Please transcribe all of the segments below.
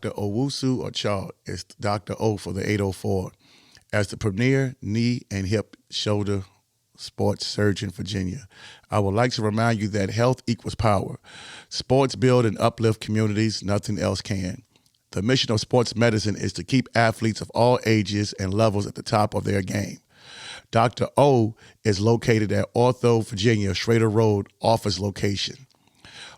Dr. Owusu Ocho. It's Dr. O for the 804. As the premier knee and hip shoulder sports surgeon in Virginia, I would like to remind you that health equals power. Sports build and uplift communities, nothing else can. The mission of sports medicine is to keep athletes of all ages and levels at the top of their game. Dr. O is located at Ortho, Virginia, Schrader Road office location.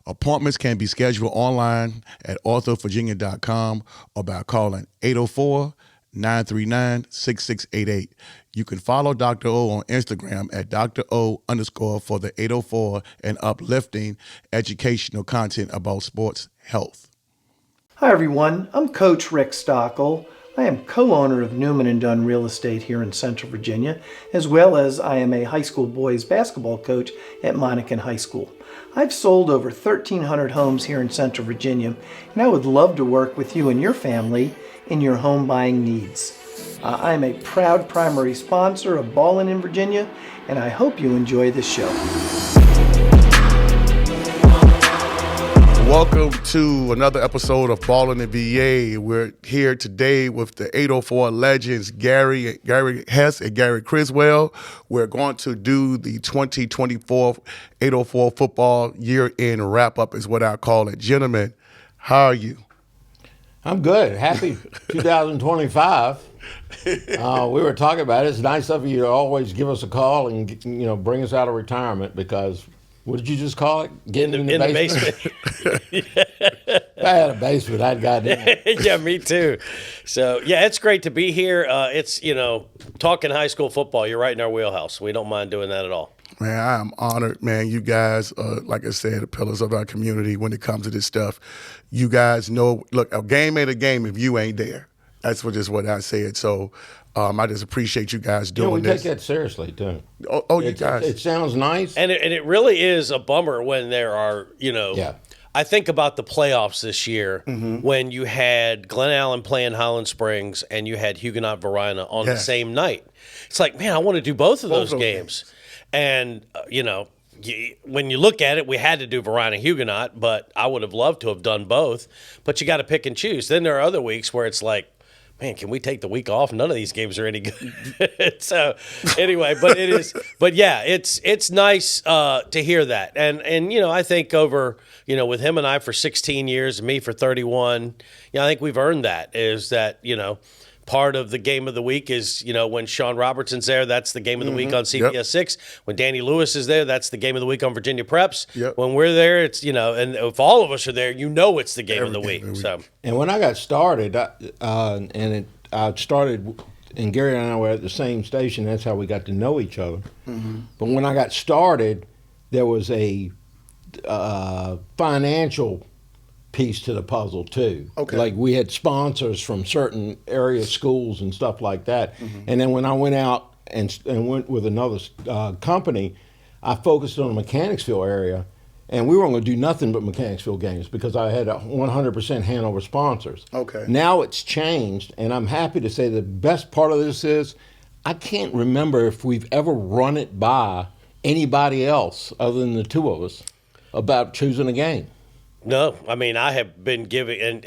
Appointments can be scheduled online at orthovirginia.com or by calling 804-939-6688. You can follow Dr. O on Instagram at Dr. O_ for the 804 and uplifting educational content about sports health. Hi everyone, I'm Coach Rick Stockel. I am co-owner of Newman & Dunn Real Estate here in Central Virginia, as well as I am a high school boys basketball coach at Monacan High School. I've sold over 1,300 homes here in Central Virginia, and I would love to work with you and your family in your home buying needs. I am a proud primary sponsor of Ballin in Virginia, and I hope you enjoy this show. Welcome to another episode of Ballin' in VA. We're here today with the 804 legends, Gary Hess and Gary Criswell. We're going to do the 2024 804 football year-end wrap-up is what I call it. Gentlemen, how are you? I'm good. Happy 2025. We were talking about it. It's nice of you to always give us a call and bring us out of retirement because what did you just call it? Getting in the basement. If I had a basement, I'd got in. Yeah, me too. So, yeah, it's great to be here. It's, talking high school football, you're right in our wheelhouse. We don't mind doing that at all. Man, I am honored, man. You guys, like I said, the pillars of our community when it comes to this stuff. You guys know, look, a game ain't a game if you ain't there. That's just what I said. So I just appreciate you guys doing this. We take that seriously, too. You guys. It sounds nice. And it really is a bummer when there are, Yeah. I think about the playoffs this year when you had Glen Allen playing Highland Springs and you had Huguenot Varina on the same night. It's like, man, I want to do both of those games. And, when you look at it, we had to do Varina Huguenot, but I would have loved to have done both. But you got to pick and choose. Then there are other weeks where it's like, man, can we take the week off? None of these games are any good. So anyway, it's nice to hear that. And I think over, with him and I for 16 years, me for 31, I think we've earned that, is that, part of the game of the week is, when Sean Robertson's there, that's the game of the week on CBS 6. When Danny Lewis is there, that's the game of the week on Virginia Preps. Yep. When we're there, it's, and if all of us are there, it's the game of the week. So. And when I got started, I started, and Gary and I were at the same station. That's how we got to know each other. Mm-hmm. But when I got started, there was a financial piece to the puzzle too. Okay. Like we had sponsors from certain area schools and stuff like that. Mm-hmm. And then when I went out and went with another company, I focused on the Mechanicsville area, and we weren't going to do nothing but Mechanicsville games because I had 100% Hanover sponsors. Okay. Now it's changed, and I'm happy to say the best part of this is I can't remember if we've ever run it by anybody else other than the two of us about choosing a game. No, I mean, I have been giving, and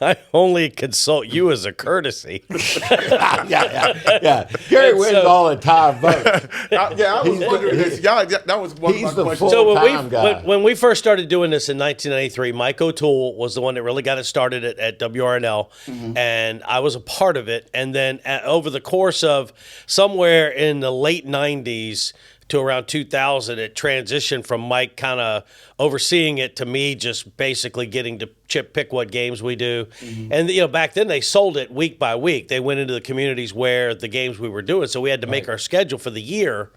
I only consult you as a courtesy. Yeah. Gary wins all the time vote. I was wondering this. That was one of my questions. So when we first started doing this in 1993, Mike O'Toole was the one that really got it started at WRNL, and I was a part of it. And then over the course of somewhere in the late 90s, to around 2000, it transitioned from Mike kind of overseeing it to me just basically getting to pick what games we do. Mm-hmm. And, back then they sold it week by week. They went into the communities where the games we were doing. So we had to make our schedule for the year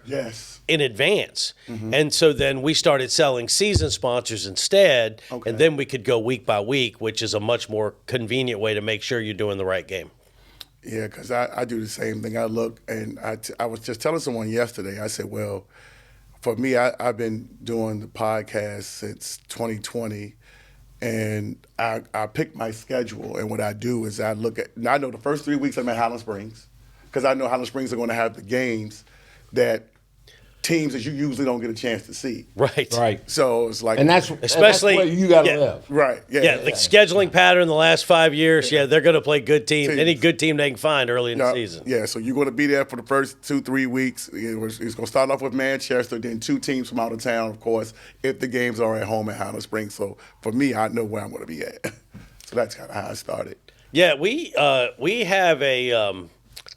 in advance. Mm-hmm. And so then we started selling season sponsors instead. Okay. And then we could go week by week, which is a much more convenient way to make sure you're doing the right game. Yeah, because I do the same thing. I look, and I was just telling someone yesterday, I said, well, for me, I've been doing the podcast since 2020, and I pick my schedule, and what I do is I look at, I know the first 3 weeks I'm at Highland Springs, because I know Highland Springs are going to have the games that teams that you usually don't get a chance to see. Right. So it's like, and that's where you got to live. right. Yeah, the scheduling pattern the last 5 years, they're going to play good teams. Any good team they can find early in the season. Yeah, so you're going to be there for the first 2-3 weeks. It's going to start off with Manchester, then 2 teams from out of town, of course, if the games are at home in Highland Springs. So for me, I know where I'm going to be at. So that's kind of how I started. Yeah, we have a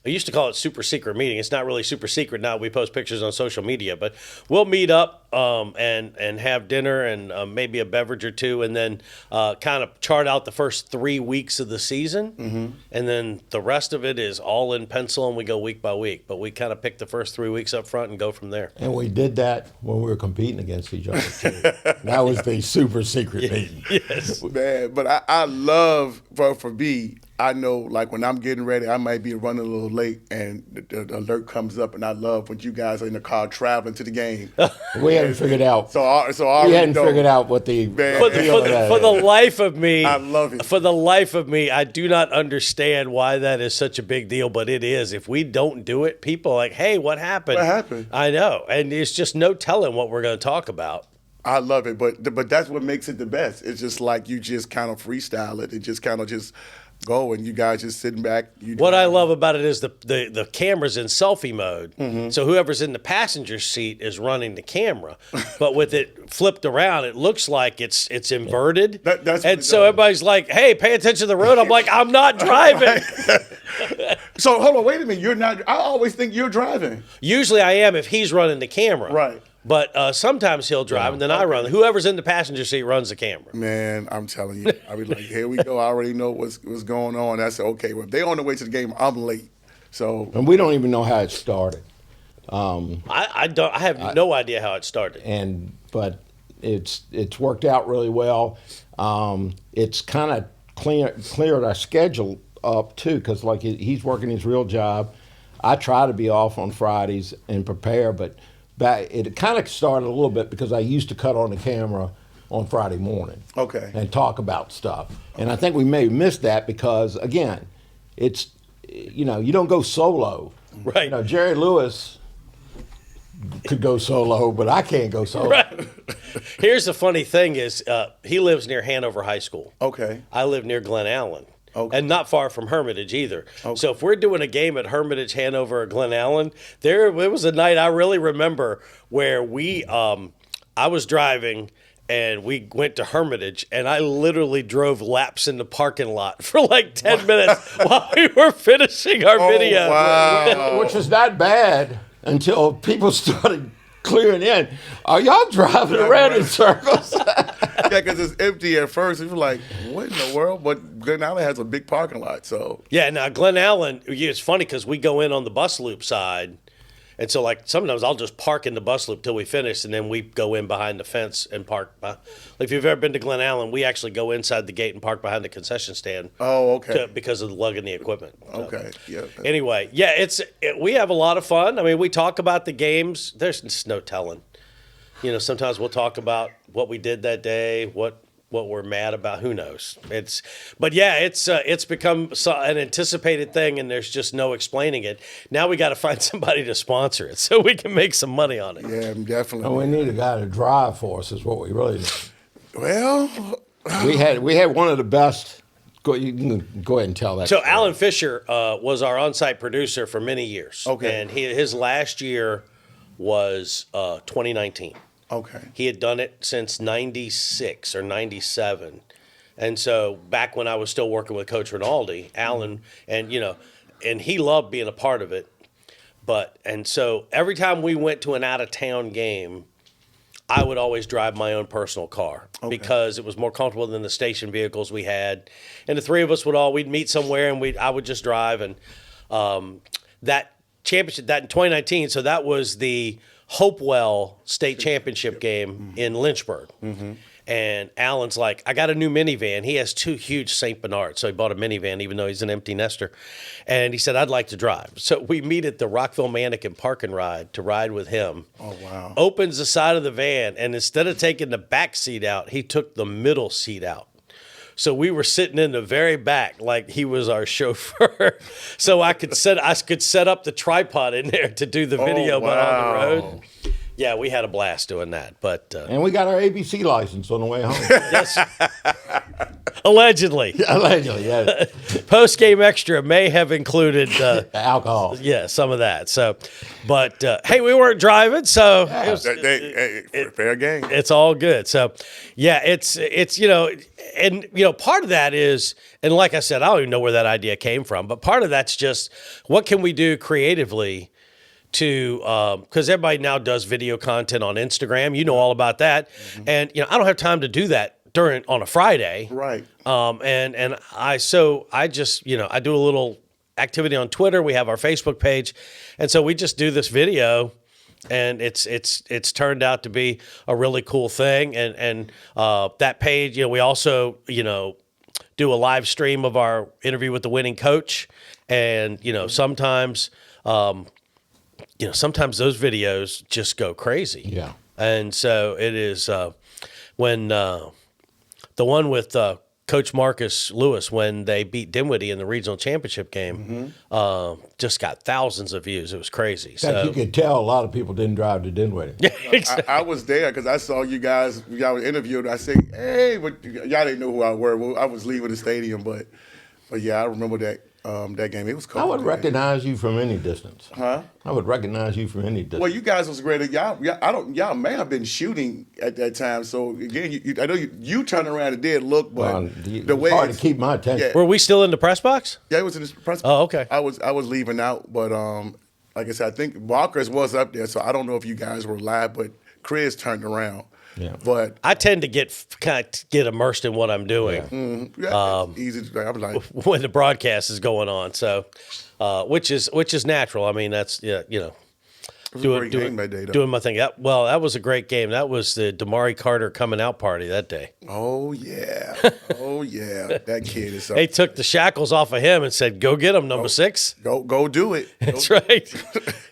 I used to call it super secret meeting. It's not really super secret now. We post pictures on social media, but we'll meet up and have dinner and maybe a beverage or two, and then kind of chart out the first 3 weeks of the season, and then the rest of it is all in pencil, and we go week by week. But we kind of pick the first 3 weeks up front and go from there. And we did that when we were competing against each other too. That was the super secret meeting. Yes, man. But I love for me. I know, like, when I'm getting ready, I might be running a little late, and the alert comes up, and I love when you guys are in the car traveling to the game. We hadn't figured out. So I we hadn't figured out what the Man. for the life of me, I love it. For the life of me, I do not understand why that is such a big deal, but it is. If we don't do it, people are like, hey, what happened? What happened? I know, and there's just no telling what we're going to talk about. I love it, but that's what makes it the best. It's just like you just kind of freestyle it and just kind of just go, and you guys just sitting back. What I love about it is the camera's in selfie mode, so whoever's in the passenger seat is running the camera. But with it flipped around, it looks like it's inverted. And so everybody's like, "Hey, pay attention to the road." I'm like, "I'm not driving." So hold on, wait a minute. You're not. I always think you're driving. Usually, I am if he's running the camera. Right. But sometimes he'll drive, and then I run. Whoever's in the passenger seat runs the camera. Man, I'm telling you, I be like, here we go. I already know what's going on. I said, okay, well, if they're on the way to the game, I'm late. So, and we don't even know how it started. I have no idea how it started. But it's worked out really well. It's kind of cleared our schedule up too, because like he's working his real job. I try to be off on Fridays and prepare, but it kind of started a little bit because I used to cut on the camera on Friday morning. Okay. And talk about stuff. And I think we may have missed that because, again, it's, you don't go solo. Right. Jerry Lewis could go solo, but I can't go solo. Right. Here's the funny thing is he lives near Hanover High School. Okay. I live near Glen Allen. Okay. And not far from Hermitage either. Okay. So if we're doing a game at Hermitage, Hanover, or Glen Allen, there was a night I really remember where I was driving and we went to Hermitage, and I literally drove laps in the parking lot for like 10 minutes while we were finishing our video. Wow. Which is not bad until people started clearing in. Are y'all driving around in circles? Yeah, because it's empty at first. You're like, what in the world? But Glen Allen has a big parking lot, so. Yeah, now Glen Allen, it's funny because we go in on the bus loop side, and so like sometimes I'll just park in the bus loop till we finish, and then we go in behind the fence and park. If you've ever been to Glen Allen, we actually go inside the gate and park behind the concession stand. Oh, okay. Because of lugging the equipment. So. Okay, yeah. Anyway, yeah, we have a lot of fun. I mean, we talk about the games. There's just no telling. Sometimes we'll talk about what we did that day, what we're mad about. Who knows? It's become an anticipated thing, and there's just no explaining it. Now we got to find somebody to sponsor it so we can make some money on it. Yeah, definitely. And we need a guy to drive for us is what we really need. Well, we had one of the best. You can go ahead and tell that. So story. Alan Fisher was our on-site producer for many years. Okay. And his last year was 2019. Okay. He had done it since 96 or 97. And so back when I was still working with Coach Rinaldi, Alan, and he loved being a part of it. And so every time we went to an out-of-town game, I would always drive my own personal car because it was more comfortable than the station vehicles we had. And the three of us we'd meet somewhere, and I would just drive. And that championship, that in 2019, so that was the Hopewell State Championship game in Lynchburg. Mm-hmm. And Alan's like, I got a new minivan. He has 2 huge St. Bernards, so he bought a minivan even though he's an empty nester. And he said, I'd like to drive. So we meet at the Rockville Mannequin Park and Ride to ride with him. Oh, wow. Opens the side of the van, and instead of taking the back seat out, he took the middle seat out. So we were sitting in the very back like he was our chauffeur. So I could set up the tripod in there to do the video, but on the road. Yeah, we had a blast doing that. But And we got our ABC license on the way home. yes, allegedly. Allegedly, yeah. Post game extra may have included Alcohol. yeah, some of that. So, but hey, we weren't driving, so it was, Fair game. it's all good. So, yeah, it's and part of that is, and like I said, I don't even know where that idea came from, but part of that's just what can we do creatively to because everybody now does video content on Instagram. You know all about that, and I don't have time to do that on a Friday, Right. And I just I do a little activity on Twitter. We have our Facebook page, and so we just do this video, and it's turned out to be a really cool thing. And that page, we also do a live stream of our interview with the winning coach, and sometimes sometimes those videos just go crazy. Yeah. And so it is when the one with Coach Marcus Lewis, when they beat Dinwiddie in the regional championship game, just got thousands of views. It was crazy. So You could tell a lot of people didn't drive to Dinwiddie. I was there because I saw you guys. Y'all were interviewed. I said, "Hey," but y'all didn't know who I were. Well, I was leaving the stadium, but yeah, I remember that game. It was cool. I would recognize you from any distance. Huh? I would recognize you from any distance. Well, you guys was great. Y'all may have been shooting at that time. So again, I know you turned around and did look, but the way it's hard to keep my attention. Were we still in the press box? Yeah, it was in the press. Oh, okay. I was leaving out, but like I said, I think Walker's was up there, so I don't know if you guys were live, but Chris turned around. Yeah. But I tend to get immersed in what I'm doing it's easy. I'm like, when the broadcast is going on. So, which is natural. I mean, that's it was a great game that day, though. doing my thing. That was a great game. That was the Damari Carter coming out party that day. Oh yeah, that kid is. They took the shackles off of him and said, "Go get him, number 6." Go do it. That's right.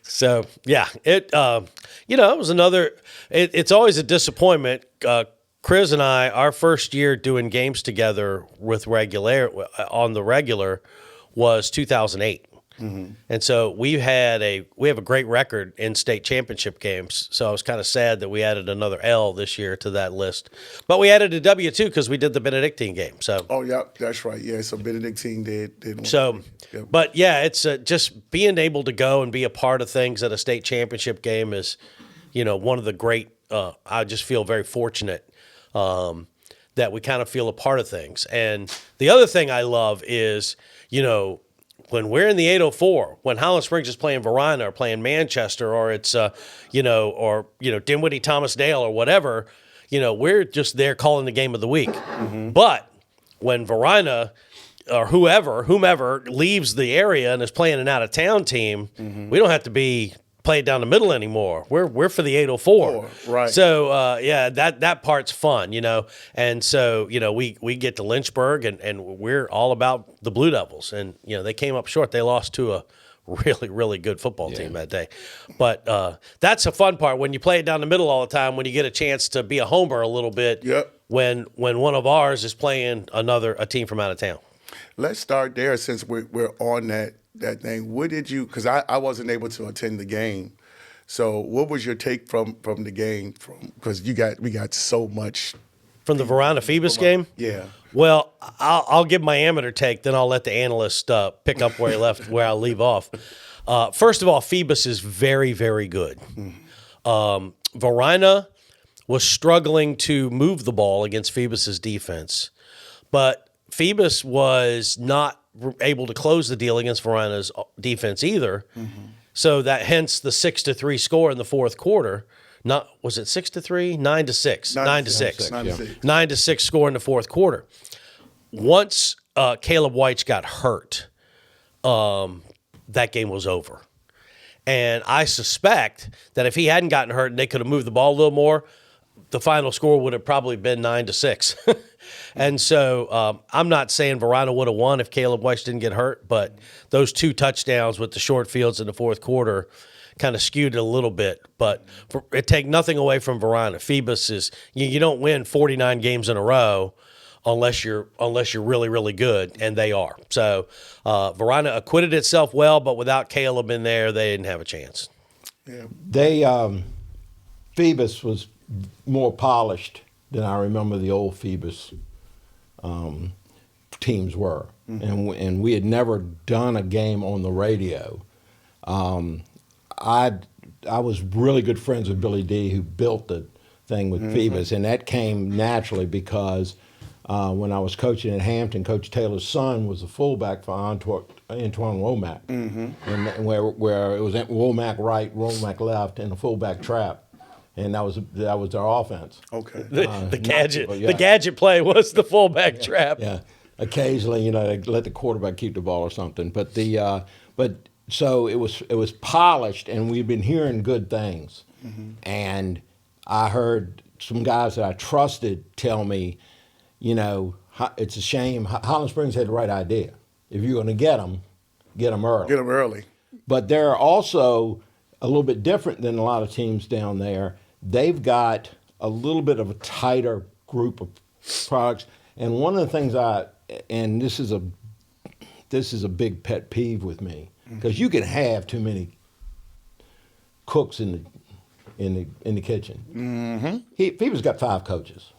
So yeah, it was another. It's always a disappointment. Chris and I, our first year doing games together with on the regular was 2008. And so we have a great record in state championship games. So I was kind of sad that we added another L this year to that list, but we added a W too because we did the Benedictine game. So yeah, that's right. Yeah, so Benedictine did. So, but yeah, it's just being able to go and be a part of things at a state championship game is, one of the great. I just feel very fortunate that we kind of feel a part of things. And the other thing I love is, when we're in the 804, when Highland Springs is playing Varina or playing Manchester, or it's Dinwiddie, Thomas Dale, or whatever, we're just there calling the game of the week. But when Varina or whomever leaves the area and is playing an out of town team, we don't have to be played down the middle anymore. We're for the 804. Right. So that part's fun, And so, we get to Lynchburg and we're all about the Blue Devils. And, they came up short. They lost to a really, really good football team that day. But that's a fun part when you play it down the middle all the time, when you get a chance to be a homer a little bit. Yep. When one of ours is playing a team from out of town. Let's start there since we're on that thing. What did you? Because I wasn't able to attend the game. So what was your take from the game? Because we got so much from the Varina Phoebus game. Yeah. Well, I'll give my amateur take, then I'll let the analyst pick up where he left, where I'll leave off. First of all, Phoebus is very, very good. Varina was struggling to move the ball against Phoebus's defense, but Phoebus was not able to close the deal against Varina's defense either. So hence the 6-3 score in the fourth quarter. Was it 6-3? 9-6. 9-6. 9-6 score in the fourth quarter. Once Caleb Weitz got hurt, that game was over. And I suspect that if he hadn't gotten hurt and they could have moved the ball a little more, the final score would have probably been 9-6. And so I'm not saying Varina would have won if Caleb Weitz didn't get hurt, but those 2 touchdowns with the short fields in the fourth quarter kind of skewed it a little bit. But it take nothing away from Varina. Phoebus is you don't win 49 games in a row unless you're really, really good, and they are. So Varina acquitted itself well, but without Caleb in there, they didn't have a chance. Yeah. They Phoebus was more polished than I remember the old Phoebus teams were. And we had never done a game on the radio. I was really good friends with Billy D, who built the thing with Phoebus, and that came naturally because when I was coaching at Hampton, Coach Taylor's son was the fullback for Antoine Womack, and where it was Womack right, Womack left, and a fullback trap. And that was their offense. Okay. The gadget play was the fullback trap. Yeah. Occasionally, they let the quarterback keep the ball or something. But so it was polished, and we'd been hearing good things. And I heard some guys that I trusted tell me, it's a shame. Holland Springs had the right idea. If you're going to get them early. Get them early. But they're also a little bit different than a lot of teams down there. They've got a little bit of a tighter group of products. And one of the things and this is a big pet peeve with me, because you can have too many cooks in the kitchen. Phoebus got 5 coaches.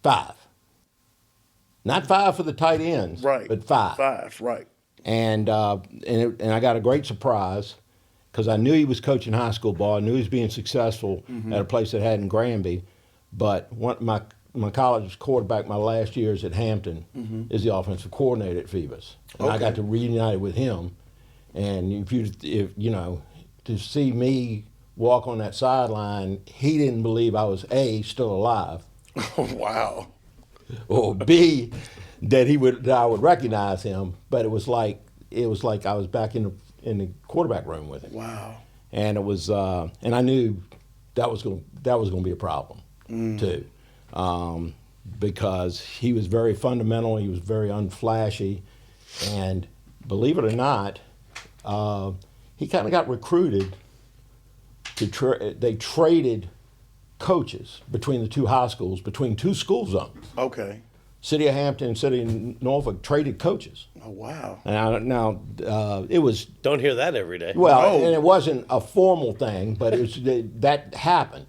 5. Not 5 for the tight ends, Right. but 5. 5, right. And I got a great surprise because I knew he was coaching high school ball. I knew he was being successful at a place that had in Granby. But my college quarterback, my last years at Hampton, is the offensive coordinator at Phoebus. And I got to reunite with him. And to see me walk on that sideline, he didn't believe I was A, still alive. Oh, wow. Or B, that I would recognize him, but it was like I was back in the quarterback room with him. Wow. And it was and I knew that was going to be a problem too, because he was very fundamental, he was very unflashy, and believe it or not, he kind of got recruited they traded coaches between the 2 high schools, between 2 school zones. Okay. City of Hampton and City of Norfolk traded coaches. Oh, wow. Now it was... Don't hear that every day. Well, and it wasn't a formal thing, but that happened.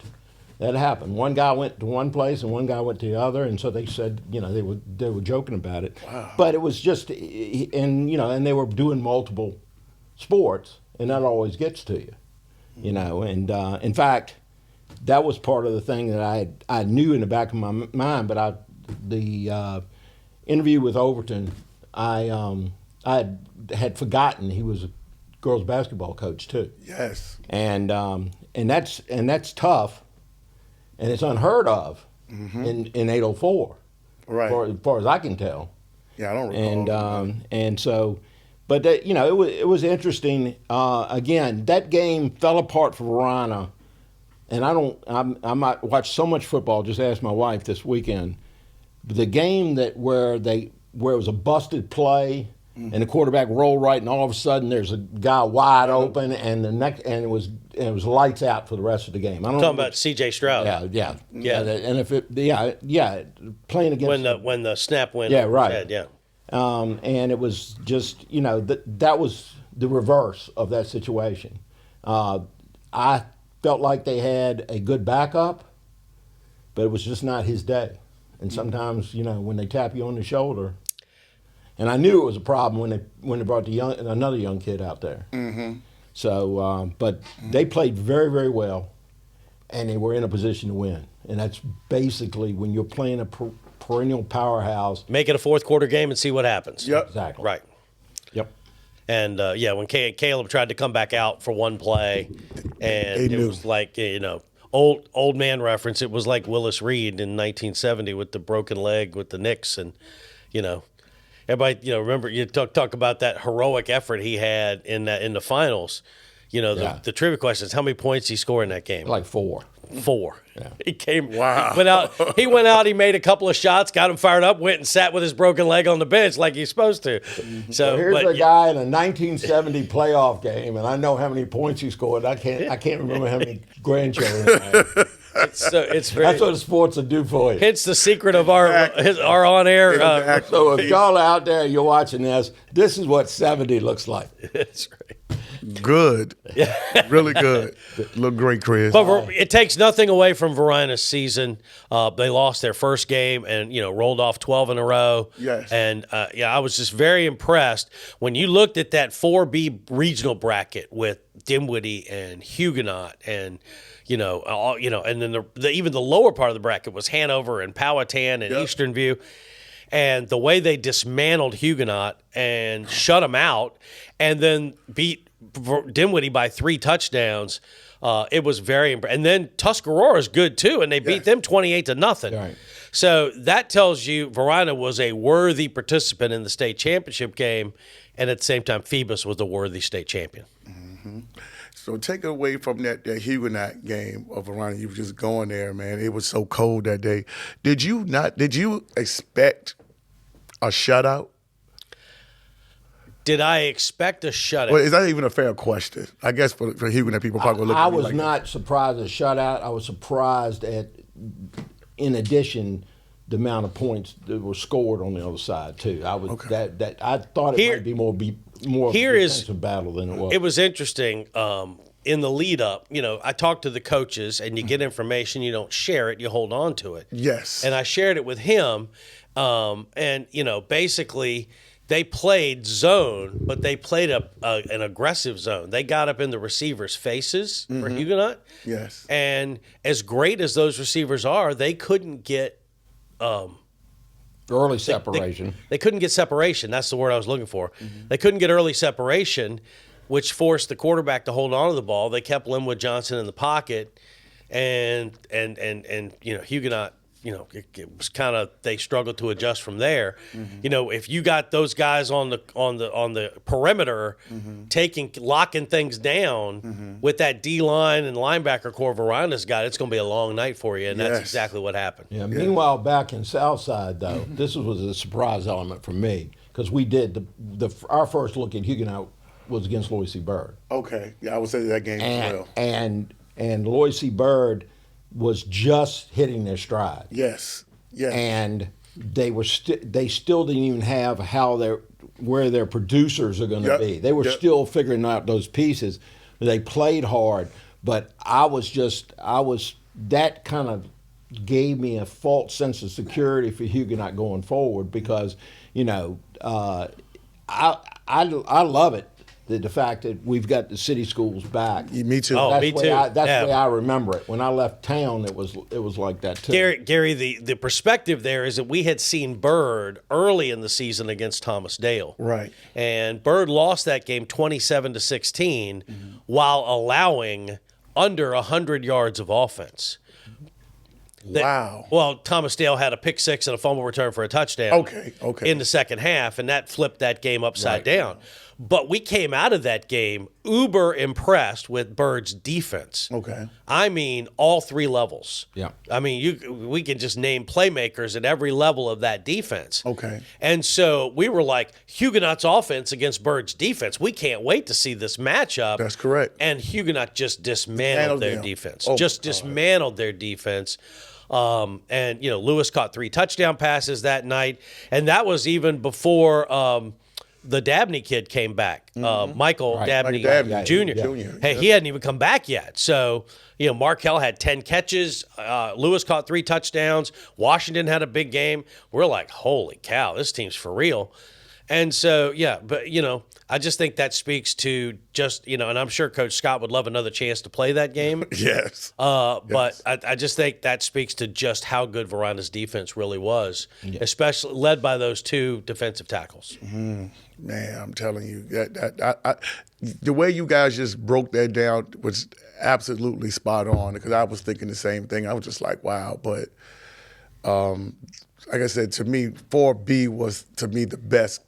That happened. One guy went to one place and one guy went to the other, and so they said, they were joking about it. Wow. But it was just, and they were doing multiple sports, and that always gets to you, And in fact, that was part of the thing that I knew in the back of my mind. But the interview with Overton, I had forgotten he was a girls basketball coach too. Yes. And that's tough, and it's unheard of in 804, Right. as far as I can tell. Yeah, I don't recall. And so, but that, it was interesting. Again, that game fell apart for Verona, and I might watch so much football. Just ask my wife this weekend. The game where it was a busted play. And the quarterback rolled right, and all of a sudden there's a guy wide open, and it was lights out for the rest of the game. Talking about C.J. Stroud. Yeah. And playing against when the snap went. Yeah, right. Head, yeah. And it was just that was the reverse of that situation. I felt like they had a good backup, but it was just not his day. And sometimes when they tap you on the shoulder. And I knew it was a problem when they brought another young kid out there. Mm-hmm. So, but they played very, very well, and they were in a position to win. And that's basically when you're playing a perennial powerhouse. Make it a fourth quarter game and see what happens. Yep. Exactly. Right. Yep. And when Caleb tried to come back out for one play, and it was like old man reference. It was like Willis Reed in 1970 with the broken leg with the Knicks, and everybody, remember you talk about that heroic effort he had in the finals. The trivia question is how many points he scored in that game? Like 4. 4. Yeah. He came. Wow. He went out. He made a couple of shots, got him fired up, went and sat with his broken leg on the bench like he's supposed to. So here's a guy in a 1970 playoff game, and I know how many points he scored. I can't remember how many grandchildren he had. It's very, that's what the sports will do for you. Hence the secret of our on-air. So if y'all are out there, you're watching this is what 70 looks like. That's right. Good. Really good. Look great, Chris. But it takes nothing away from Varina's season. They lost their first game and, rolled off 12 in a row. Yes. And, I was just very impressed when you looked at that 4B regional bracket with Dinwiddie and Huguenot and, and then even the lower part of the bracket was Hanover and Powhatan and Eastern View. And the way they dismantled Huguenot and shut them out and then beat Dinwiddie by 3 touchdowns, it was very impressive. And then Tuscarora is good too, and they beat them 28-0. Right. So that tells you Varina was a worthy participant in the state championship game, and at the same time, Phoebus was a worthy state champion. Mm-hmm. So take it away from that Huguenot game of Varina. You were just going there, man. It was so cold that day. Did you expect a shutout? Did I expect a shutout? Well, is that even a fair question? I guess for Huguenot people probably look at I me was like not surprised at a shutout. I was surprised at, in addition, the amount of points that were scored on the other side too. I was that I thought it might be more of a defensive battle than it was. It was interesting. In the lead up, I talked to the coaches, and you get information, you don't share it, you hold on to it. Yes. And I shared it with him, and basically they played zone, but they played an aggressive zone. They got up in the receivers' faces for Huguenot. Yes. And as great as those receivers are, they couldn't get early separation. They couldn't get separation. That's the word I was looking for. They couldn't get early separation, which forced the quarterback to hold on to the ball. They kept Linwood Johnson in the pocket, and Huguenot, it was kind of, they struggled to adjust from there. If you got those guys on the perimeter locking things down with that D line and linebacker core Varina's got, it's going to be a long night for you, and that's exactly what happened. Yeah. Meanwhile, back in Southside though, this was a surprise element for me because we did our first look at Huguenot was against Lloyd C. Byrd. Okay. Yeah, I would say that game as well. And Lloyd C. Byrd was just hitting their stride. Yes. Yes. And they still didn't even have where their producers are going to be. They were still figuring out those pieces. They played hard, but that kind of gave me a false sense of security for Huguenot going forward because, I love it. The fact that we've got the city schools back. Me too. Oh, me too. That's the way I remember it. When I left town, it was like that too. Gary, the perspective there is that we had seen Byrd early in the season against Thomas Dale. Right. And Byrd lost that game 27-16 while allowing under 100 yards of offense. Wow. Well, Thomas Dale had a pick six and a fumble return for a touchdown. Okay. In the second half, and that flipped that game upside down. But we came out of that game uber impressed with Byrd's defense. Okay. I mean, all 3 levels. Yeah. I mean, we can just name playmakers at every level of that defense. Okay. And so we were like, Huguenot's offense against Byrd's defense. We can't wait to see this matchup. That's correct. And Huguenot just dismantled their defense. Dismantled their defense. And Lewis caught 3 touchdown passes that night, and that was even before the Dabney kid came back. Michael Dabney, Jr. Hey, he hadn't even come back yet. So Markel had 10 catches. Lewis caught 3 touchdowns. Washington had a big game. We're like, holy cow, this team's for real. And so, I just think that speaks to and I'm sure Coach Scott would love another chance to play that game. Yes. But I just think that speaks to just how good Varina's defense really was, especially led by those 2 defensive tackles. Man, I'm telling you, the way you guys just broke that down was absolutely spot on because I was thinking the same thing. I was just like, wow. But like I said, to me, 4B was, to me, the best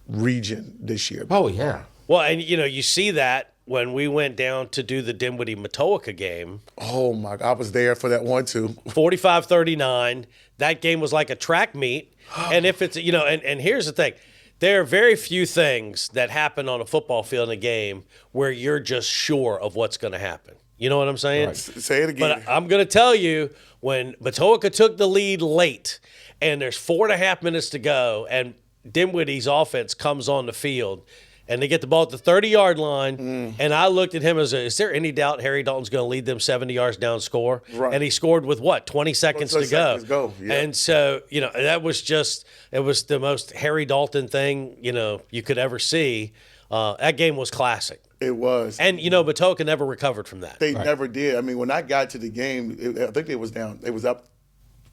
region this year. Oh, yeah. Well, and, you see that when we went down to do the Dinwiddie-Matoaka game. Oh, my God. I was there for that one, too. 45-39. That game was like a track meet. And if it's, and here's the thing. There are very few things that happen on a football field in a game where you're just sure of what's going to happen. You know what I'm saying? Right. Say it again. But I'm going to tell you, when Matoaka took the lead late and there's 4.5 minutes to go and Dinwiddie's offense comes on the field and they get the ball at the 30-yard line, and I looked at him as, is there any doubt Harry Dalton's going to lead them 70 yards down score? Right. And he scored with, 20 seconds to go. Yeah. And so, that was just, it was the most Harry Dalton thing, you could ever see. That game was classic. It was. And, Matoka never recovered from that. They never did. I mean, when I got to the game, I think they was down. It was up.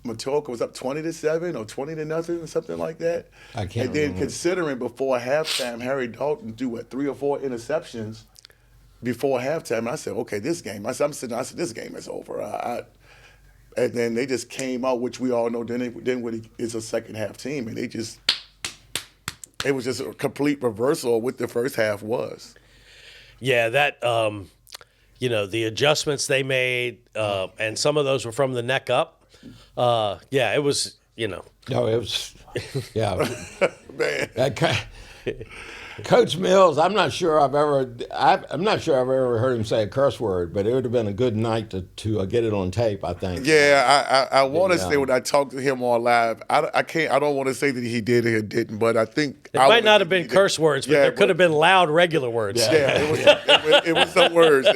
Matoka was up 20-7 or 20-0 or something like that. I can't And then remember. considering before halftime, Harry Dalton threw 3 or 4 interceptions before halftime. And I said, okay, this game. I said, this game is over. And then they just came out, which we all know Dinwiddie is a second half team, and it was just a complete reversal of what the first half was. Yeah, that the adjustments they made, and some of those were from the neck up. It was, No, it was, yeah. Man. Coach Mills, I'm not sure I've ever heard him say a curse word, but it would have been a good night to get it on tape, I think. Yeah, I want to say when I talked to him on live, I don't want to say that he did or didn't, but I think it might not have been curse words, but there could have been loud regular words. Yeah, it was some words.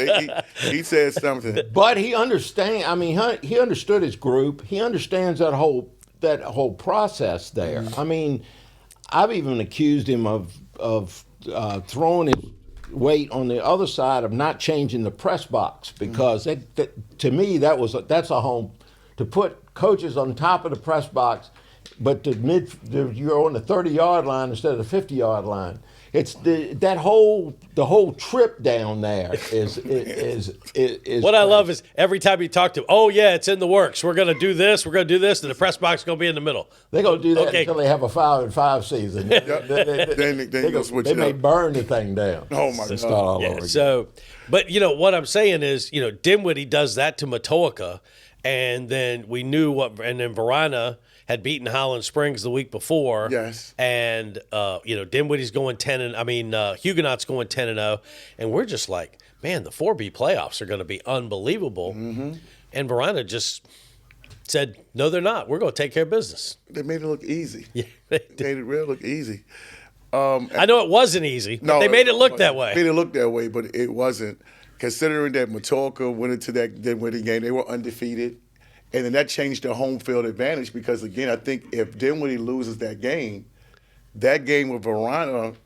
He said something. But he understand. I mean, he understood his group. He understands that whole process there. I mean, I've even accused him of throwing his weight on the other side of not changing the press box, because to me that's a home to put coaches on top of the press box, but you're on the 30-yard line instead of the 50-yard line. It's the whole trip down there is what I love is every time you talk to him, oh yeah, it's in the works. We're gonna do this, and the press box is gonna be in the middle. They're gonna do that until they have a 5-5 season. They may burn the thing down. Oh my God! Start all over again. So, but what I'm saying is, Dinwiddie does that to Matoaka, and then we knew and then Verina had beaten Highland Springs the week before. Yes. And Dinwiddie's going Huguenot's going 10-0, and we're just like, man, the 4B playoffs are going to be unbelievable. Mm-hmm. And Verina just said, no, they're not. We're going to take care of business. They made it look easy. Yeah, they made it real look easy. I know it wasn't easy, but they made it look that way. They made it look that way, but it wasn't. Considering that Matoaka went into that Dinwiddie game, they were undefeated. And then that changed their home field advantage because, again, I think if Dinwiddie loses that game with Verina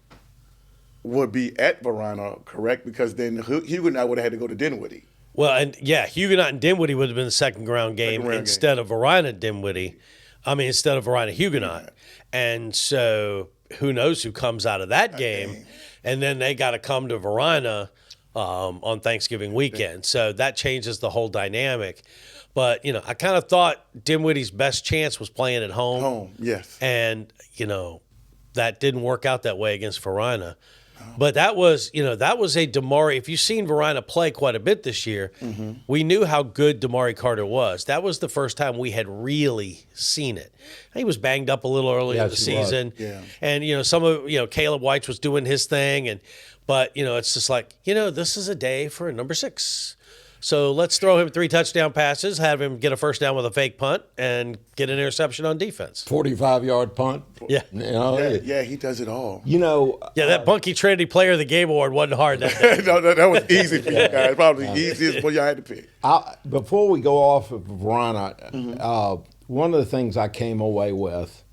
would be at Verina, correct? Because then Huguenot would have had to go to Dinwiddie. Well, and Huguenot and Dinwiddie would have been the second round game instead of Verina Dinwiddie. Instead of Verina Huguenot. Yeah. And so who knows who comes out of that game. And then they got to come to Verina on Thanksgiving weekend. So that changes the whole dynamic. But, I kind of thought Dinwiddie's best chance was playing at home. Home, yes. And, that didn't work out that way against Verina. No. But that was a Damari. If you've seen Verina play quite a bit this year, mm-hmm. we knew how good Damari Carter was. That was the first time we had really seen it. He was banged up a little earlier in the season. Yeah. And, some of, Caleb White was doing his thing. But, it's just like, this is a day for a number 6. So let's throw him 3 touchdown passes, have him get a first down with a fake punt, and get an interception on defense. 45-yard punt. Yeah. Yeah, he does it all. That Bunky Trinity Player of the Game Award wasn't hard that day. No, that was easy for you guys. Probably the easiest one y'all had to pick. Before we go off of Verina, mm-hmm. One of the things I came away with,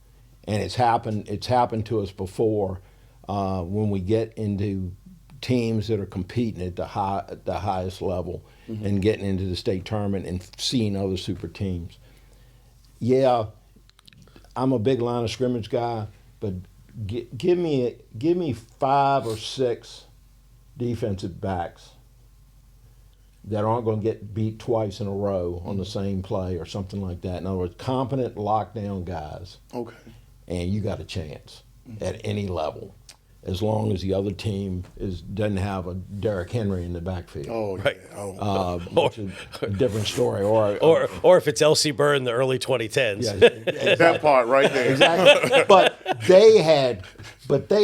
and it's happened to us before, when we get into teams that are competing at the highest level, mm-hmm. and getting into the state tournament and seeing other super teams. Yeah, I'm a big line of scrimmage guy, but give me 5 or 6 defensive backs that aren't going to get beat twice in a row on the same play or something like that. In other words, competent lockdown guys. Okay. And you got a chance at any level, as long as the other team doesn't have a Derrick Henry in the backfield. Oh, right. Which is a different story. Or if it's L.C. Burr in the early 2010s. Yeah, that part right there. Exactly. But they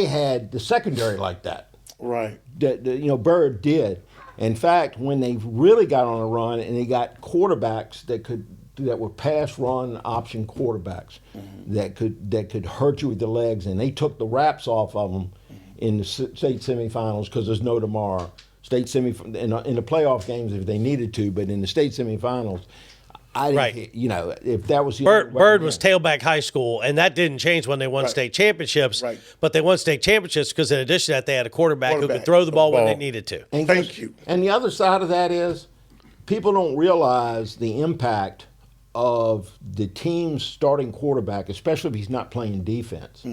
had the secondary like that. Right. Burr did. In fact, when they really got on a run and they got quarterbacks that were pass run option quarterbacks, mm-hmm. that could hurt you with the legs, and they took the wraps off of them in the state semifinals because there's no tomorrow. State in the playoff games if they needed to, but in the state semifinals, I didn't, you know, if that was the Bird was tailback high school, and that didn't change when they won state championships. Right. But they won state championships because in addition to that, they had a quarterback who could throw the ball when they needed to. And Thank you. And the other side of that is people don't realize the impact of the team's starting quarterback, especially if he's not playing defense.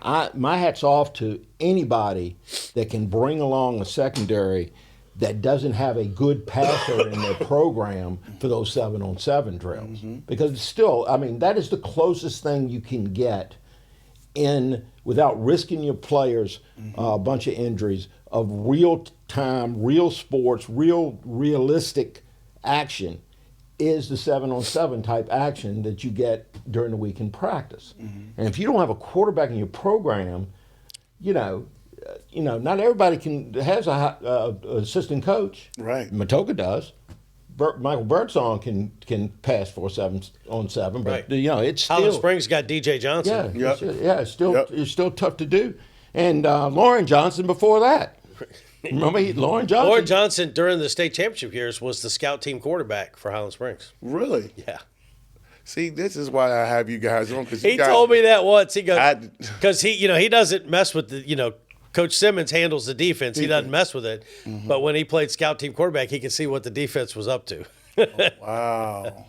My hat's off to anybody that can bring along a secondary that doesn't have a good passer in their program for those 7-on-7 drills. Because it's still, I mean, that is the closest thing you can get in, without risking your players a bunch of injuries, of real time, real sports, realistic action is the 7-on-7 type action that you get during the week in practice. And if you don't have a quarterback in your program, you know, not everybody has a assistant coach. Right. Matoka does. Michael Birdsong can pass for 7-on-7, but you know it's still. Holland Springs got DJ Johnson. It's still tough to do. And Lauren Johnson before that. Remember Lauren Johnson? Lauren Johnson during the state championship years was the scout team quarterback for Highland Springs. Really? Yeah. See, this is why I have you guys on. He told me that once. He goes, because he doesn't mess with the, Coach Simmons handles the defense. He doesn't mess with it. But when he played scout team quarterback, he could see what the defense was up to. Wow.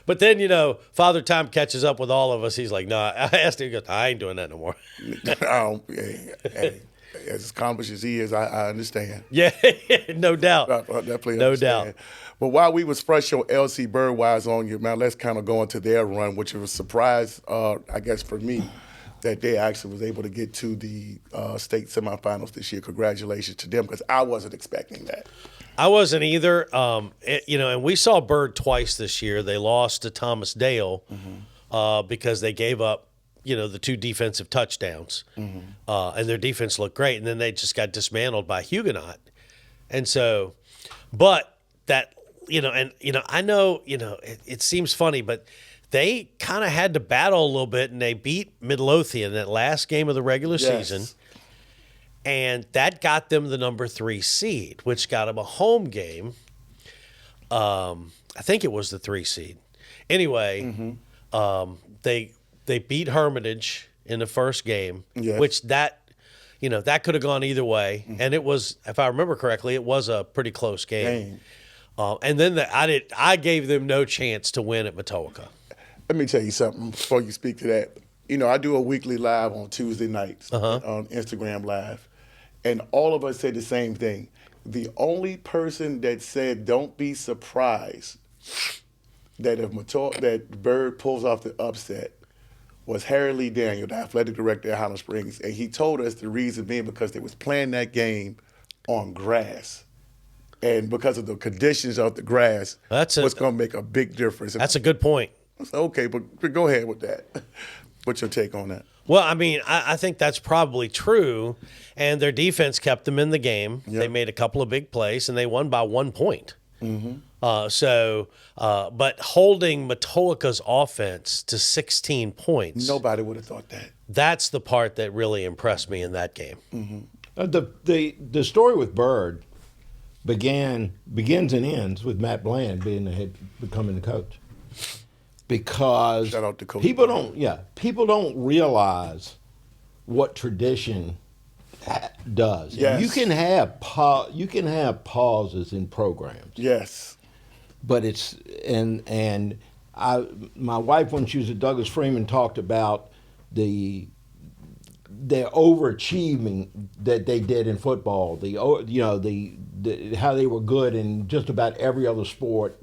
But then, Father Time catches up with all of us. He's like, no, I asked him, he goes, I ain't doing that no more. Hey, as accomplished as he is, I understand. Yeah, no doubt. I definitely no understand. doubt. But while we was fresh on LC Birdwise on you, man, let's kind of go into their run, which was a surprise, I guess, for me, that they actually was able to get to the state semifinals this year. Congratulations to them, because I wasn't expecting that. I wasn't either. And we saw Bird twice this year. They lost to Thomas Dale because they gave up, the 2 defensive touchdowns. And their defense looked great. And then they just got dismantled by Huguenot. And so, but that, I know, it seems funny, but they kind of had to battle a little bit, and they beat Midlothian that last game of the regular season. And that got them the number 3 seed, which got them a home game. I think it was the 3 seed. Anyway, they beat Hermitage in the first game, which that could have gone either way. And it was, if I remember correctly, it was a pretty close game. And then I gave them no chance to win at Matoaka. Let me tell you something before you speak to that. I do a weekly live on Tuesday nights on Instagram Live, and all of us said the same thing. The only person that said don't be surprised that that Bird pulls off the upset was Harry Lee Daniel, the athletic director at Highland Springs, and he told us the reason being because they was playing that game on grass. And because of the conditions of the grass, what's going to make a big difference. That's a good point. Okay, but go ahead with that. What's your take on that? Well, I mean, I think that's probably true, and their defense kept them in the game. Yep. They made a couple of big plays, and they won by 1 point. But holding Matoaka's offense to 16 points. Nobody would have thought that. That's the part that really impressed me in that game. The story with Bird begins and ends with Matt Bland becoming the coach. Because shout out to Coach people don't realize what tradition does. Yes. You can have pauses in programs. Yes. But my wife, when she was at Douglas Freeman, talked about their overachieving that they did in football. How they were good in just about every other sport,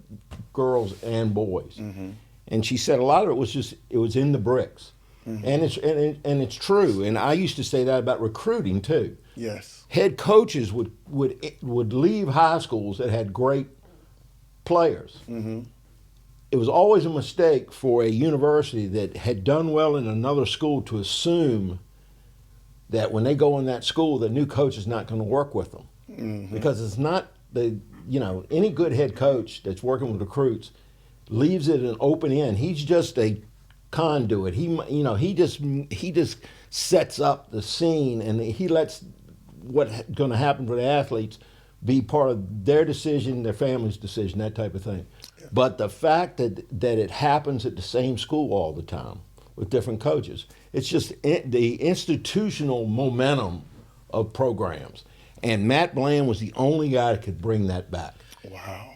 girls and boys. And she said a lot of it was in the bricks. And it's true. And I used to say that about recruiting too. Yes. Head coaches would leave high schools that had great players. It was always a mistake for a university that had done well in another school to assume that when they go in that school, the new coach is not going to work with them. Because it's not any good head coach that's working with recruits leaves it an open end. He's just a conduit. He just sets up the scene, and he lets what's going to happen for the athletes be part of their decision, their family's decision, that type of thing. Yeah. But the fact that it happens at the same school all the time with different coaches, it's just the institutional momentum of programs. And Matt Bland was the only guy that could bring that back. Wow.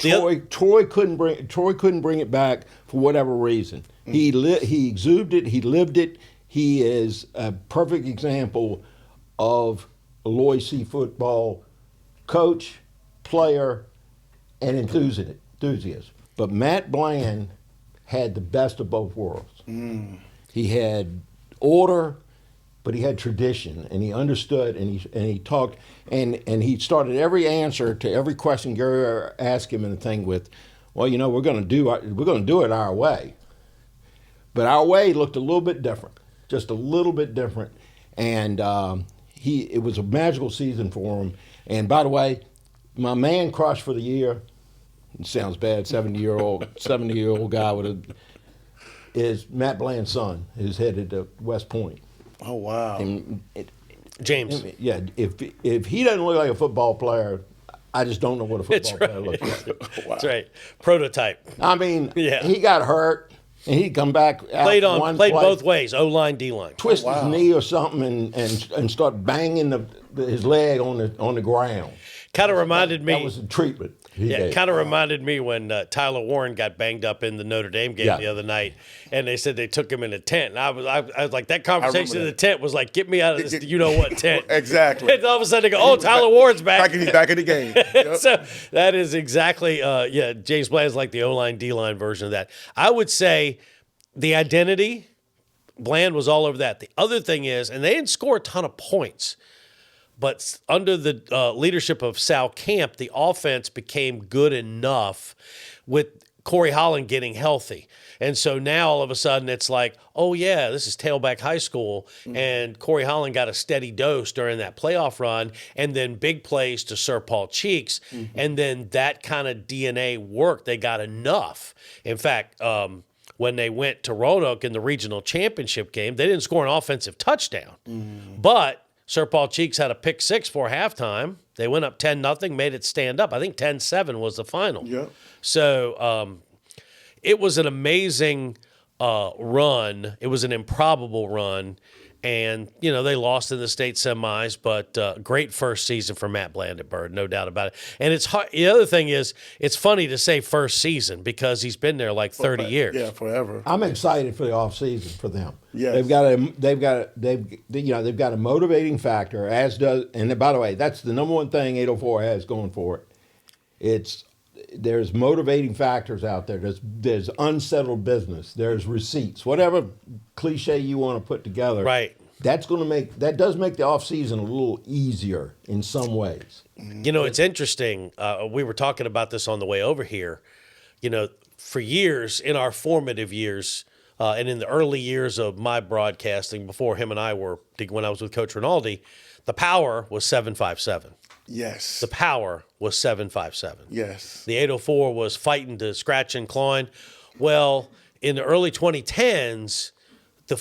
Troy couldn't bring it back for whatever reason. He exuded it. He lived it. He is a perfect example of a Lloyd C. football coach, player, and enthusiast. But Matt Bland had the best of both worlds. He had order, but he had tradition, and he understood, and he talked, and he started every answer to every question Gary asked him in the thing with, well, we're going to do it our way. But our way looked a little bit different, just a little bit different, and it was a magical season for him. And by the way, my man crush for the year, it sounds bad, 70-year-old guy is Matt Bland's son, who's headed to West Point. Oh, wow. James. Yeah, if he doesn't look like a football player, I just don't know what a football player looks like. Wow. That's right. Prototype. I mean, he got hurt, and he'd come back out played both ways, O-line, D-line. Twist his knee or something and start banging his leg on the ground. Kind of reminded me. That was the treatment. Kind of reminded me when Tyler Warren got banged up in the Notre Dame game the other night, and they said they took him in a tent. And I was like, that conversation in the tent was like, get me out of this, what tent? Exactly. And all of a sudden they go, oh, Tyler Warren's back. He's back in the game. Yep. So that is exactly, James Bland's like the O-line, D-line version of that. I would say the identity, Bland was all over that. The other thing is, and they didn't score a ton of points, but under the leadership of Sal Camp, the offense became good enough with Corey Holland getting healthy. And so now all of a sudden it's like, oh, yeah, this is Tailback High School. Mm-hmm. And Corey Holland got a steady dose during that playoff run, and then big plays to Sir Paul Cheeks. Mm-hmm. And then that kind of DNA worked. They got enough. In fact, when they went to Roanoke in the regional championship game, they didn't score an offensive touchdown. Mm-hmm. But Sir Paul Cheeks had a pick six for halftime. They went up 10-0, made it stand up. I think 10-7 was the final. Yep. So it was an amazing run. It was an improbable run. And, they lost in the state semis, but great first season for Matt Bland at Bird, no doubt about it. And it's hard. The other thing is, it's funny to say first season because he's been there like 30 years. Yeah, forever. I'm excited for the off season for them. Yes. They've got a motivating factor, as does. And by the way, that's the number one thing 804 has going for it. There's motivating factors out there. There's unsettled business. There's receipts. Whatever cliche you want to put together. Right. That does make the off season a little easier in some ways. It's interesting. We were talking about this on the way over here. For years, in our formative years, and in the early years of my broadcasting, before him and I when I was with Coach Rinaldi, the power was 757. Yes. The power was 757. Yes. The 804 was fighting to scratch and clawing. Well, in the early 2010s, the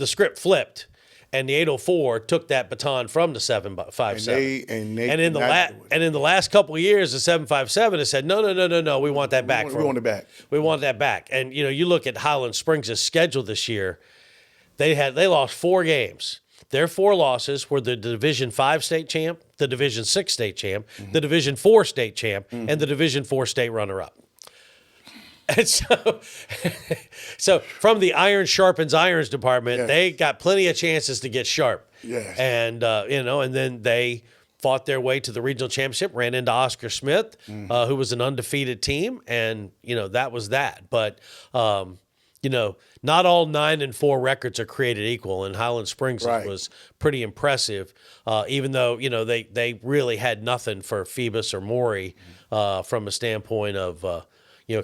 script flipped, and the 804 took that baton from the 757. And in the last couple of years, the 757 has said, no, we want that back. We want it back. We want that back. And you look at Highland Springs' schedule this year. They lost 4 games. Their 4 losses were the Division 5 state champ, the Division 6 state champ, mm-hmm. the Division 4 state champ, mm-hmm. and the Division 4 state runner-up. And so from the iron sharpens irons department, they got plenty of chances to get sharp. Yes. And, and then they fought their way to the regional championship, ran into Oscar Smith, mm-hmm. Who was an undefeated team, and, that was that. But, not all 9-4 records are created equal, and Highland Springs was pretty impressive, even though, they really had nothing for Phoebus or Maury from a standpoint of,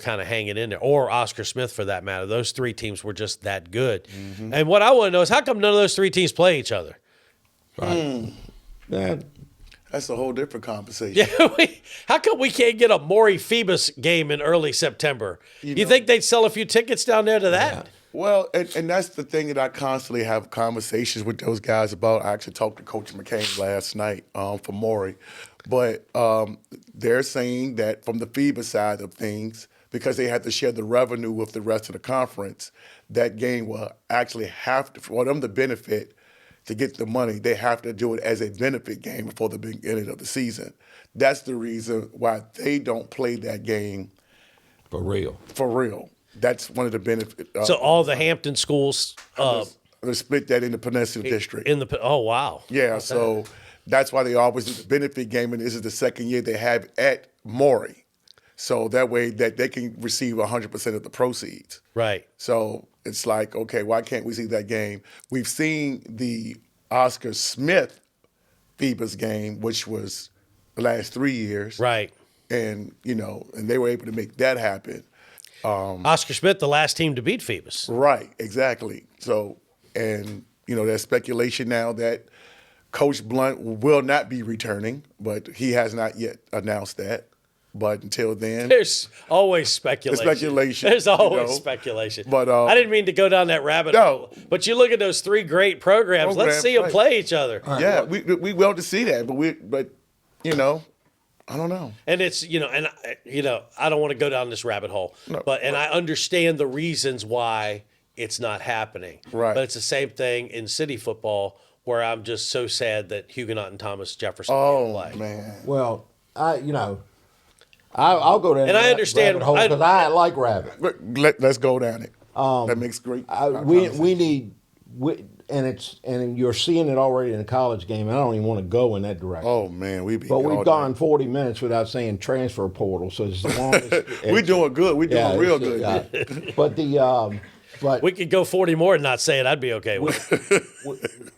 kind of hanging in there, or Oscar Smith for that matter. Those 3 teams were just that good. Mm-hmm. And what I want to know is how come none of those 3 teams play each other? Right. That's a whole different conversation. Yeah, how come we can't get a Maury Phoebus game in early September? You think they'd sell a few tickets down there to that? Well, and that's the thing that I constantly have conversations with those guys about. I actually talked to Coach McCain last night for Maury. But they're saying that from the FIBA side of things, because they had to share the revenue with the rest of the conference, that game will actually have to, for them to benefit, to get the money, they have to do it as a benefit game before the beginning of the season. That's the reason why they don't play that game. For real. For real. That's one of the benefits. So all the Hampton schools they split that in the Peninsula District. Oh wow. Yeah, so that's why they always do the benefit game, and this is the second year they have at Maury. So that way that they can receive 100% of the proceeds. Right. So it's like, okay, why can't we see that game? We've seen the Oscar Smith FIBA's game, which was the last 3 years. Right. And, and they were able to make that happen. Oscar Smith, the last team to beat Phoebus. Right, exactly. So, and, there's speculation now that Coach Blunt will not be returning, but he has not yet announced that. But until then, there's always speculation. There's always speculation. But I didn't mean to go down that rabbit hole. But you look at those three great programs. Let's see them play each other. Right. Yeah, we well to see that, but I don't know. And it's I don't want to go down this rabbit hole. No, and I understand the reasons why it's not happening. Right. But it's the same thing in city football, where I'm just so sad that Huguenot and Thomas Jefferson can't play. Oh man. Well, I'll go down. And I understand because I like rabbit. Let's go down it. That makes great. We need, and you're seeing it already in the college game. I don't even want to go in that direction. Oh man, we've gone 40 minutes without saying transfer portal. So as long as we're doing good, we're doing real good. But we could go 40 more and not say it. I'd be okay with it.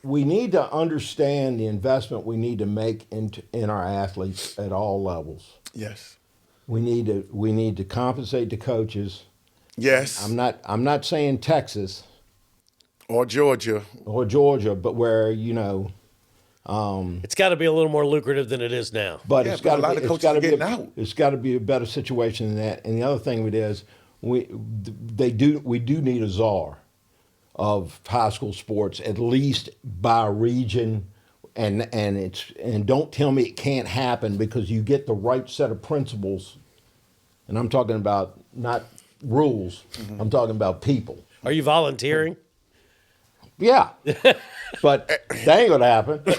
We need to understand the investment we need to make in our athletes at all levels. Yes. We need to compensate the coaches. Yes. I'm not saying Texas or Georgia, but where it's got to be a little more lucrative than it is now. But it's got to be a better situation than that. And the other thing is we do need a czar of high school sports, at least by region. And don't tell me it can't happen, because you get the right set of principles, and I'm talking about not rules. Mm-hmm. I'm talking about people. Are you volunteering? Yeah, but that ain't gonna happen. But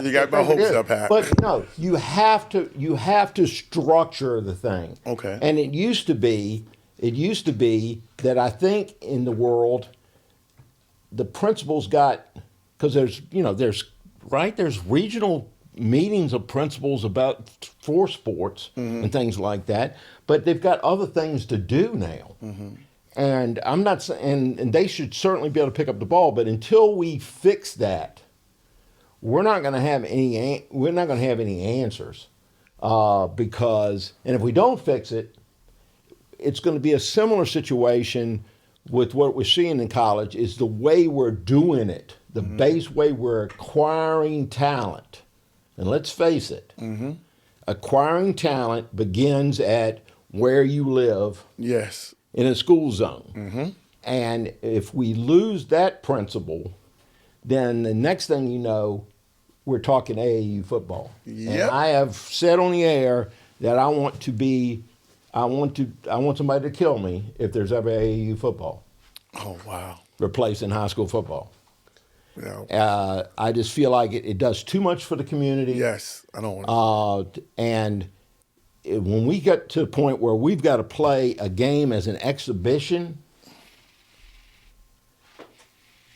you got my hopes up high. But no, you have to structure the thing. Okay. And it used to be that I think in the world, the principals got. Because there's regional meetings of principals for sports and things like that, but they've got other things to do now, and I'm not saying, and they should certainly be able to pick up the ball. But until we fix that, we're not going to have any answers, because if we don't fix it, it's going to be a similar situation with what we're seeing in college. Is the way we're doing it. The base way we're acquiring talent. And let's face it, acquiring talent begins at where you live. Yes. In a school zone. And if we lose that principle, then the next thing you know, we're talking AAU football. Yep. And I have said on the air that I want somebody to kill me if there's ever AAU football. Oh wow. Replacing high school football. Yeah. I just feel like it does too much for the community. Yes, I don't want to. And when we get to the point where we've got to play a game as an exhibition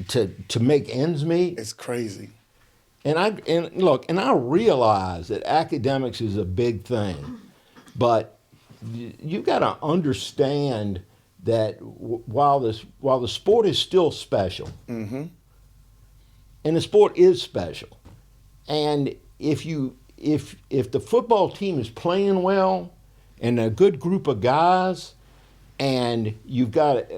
to make ends meet, it's crazy. And I realize that academics is a big thing, but you got to understand that while the sport is still special. And the sport is special. And if the football team is playing well and a good group of guys, and you've got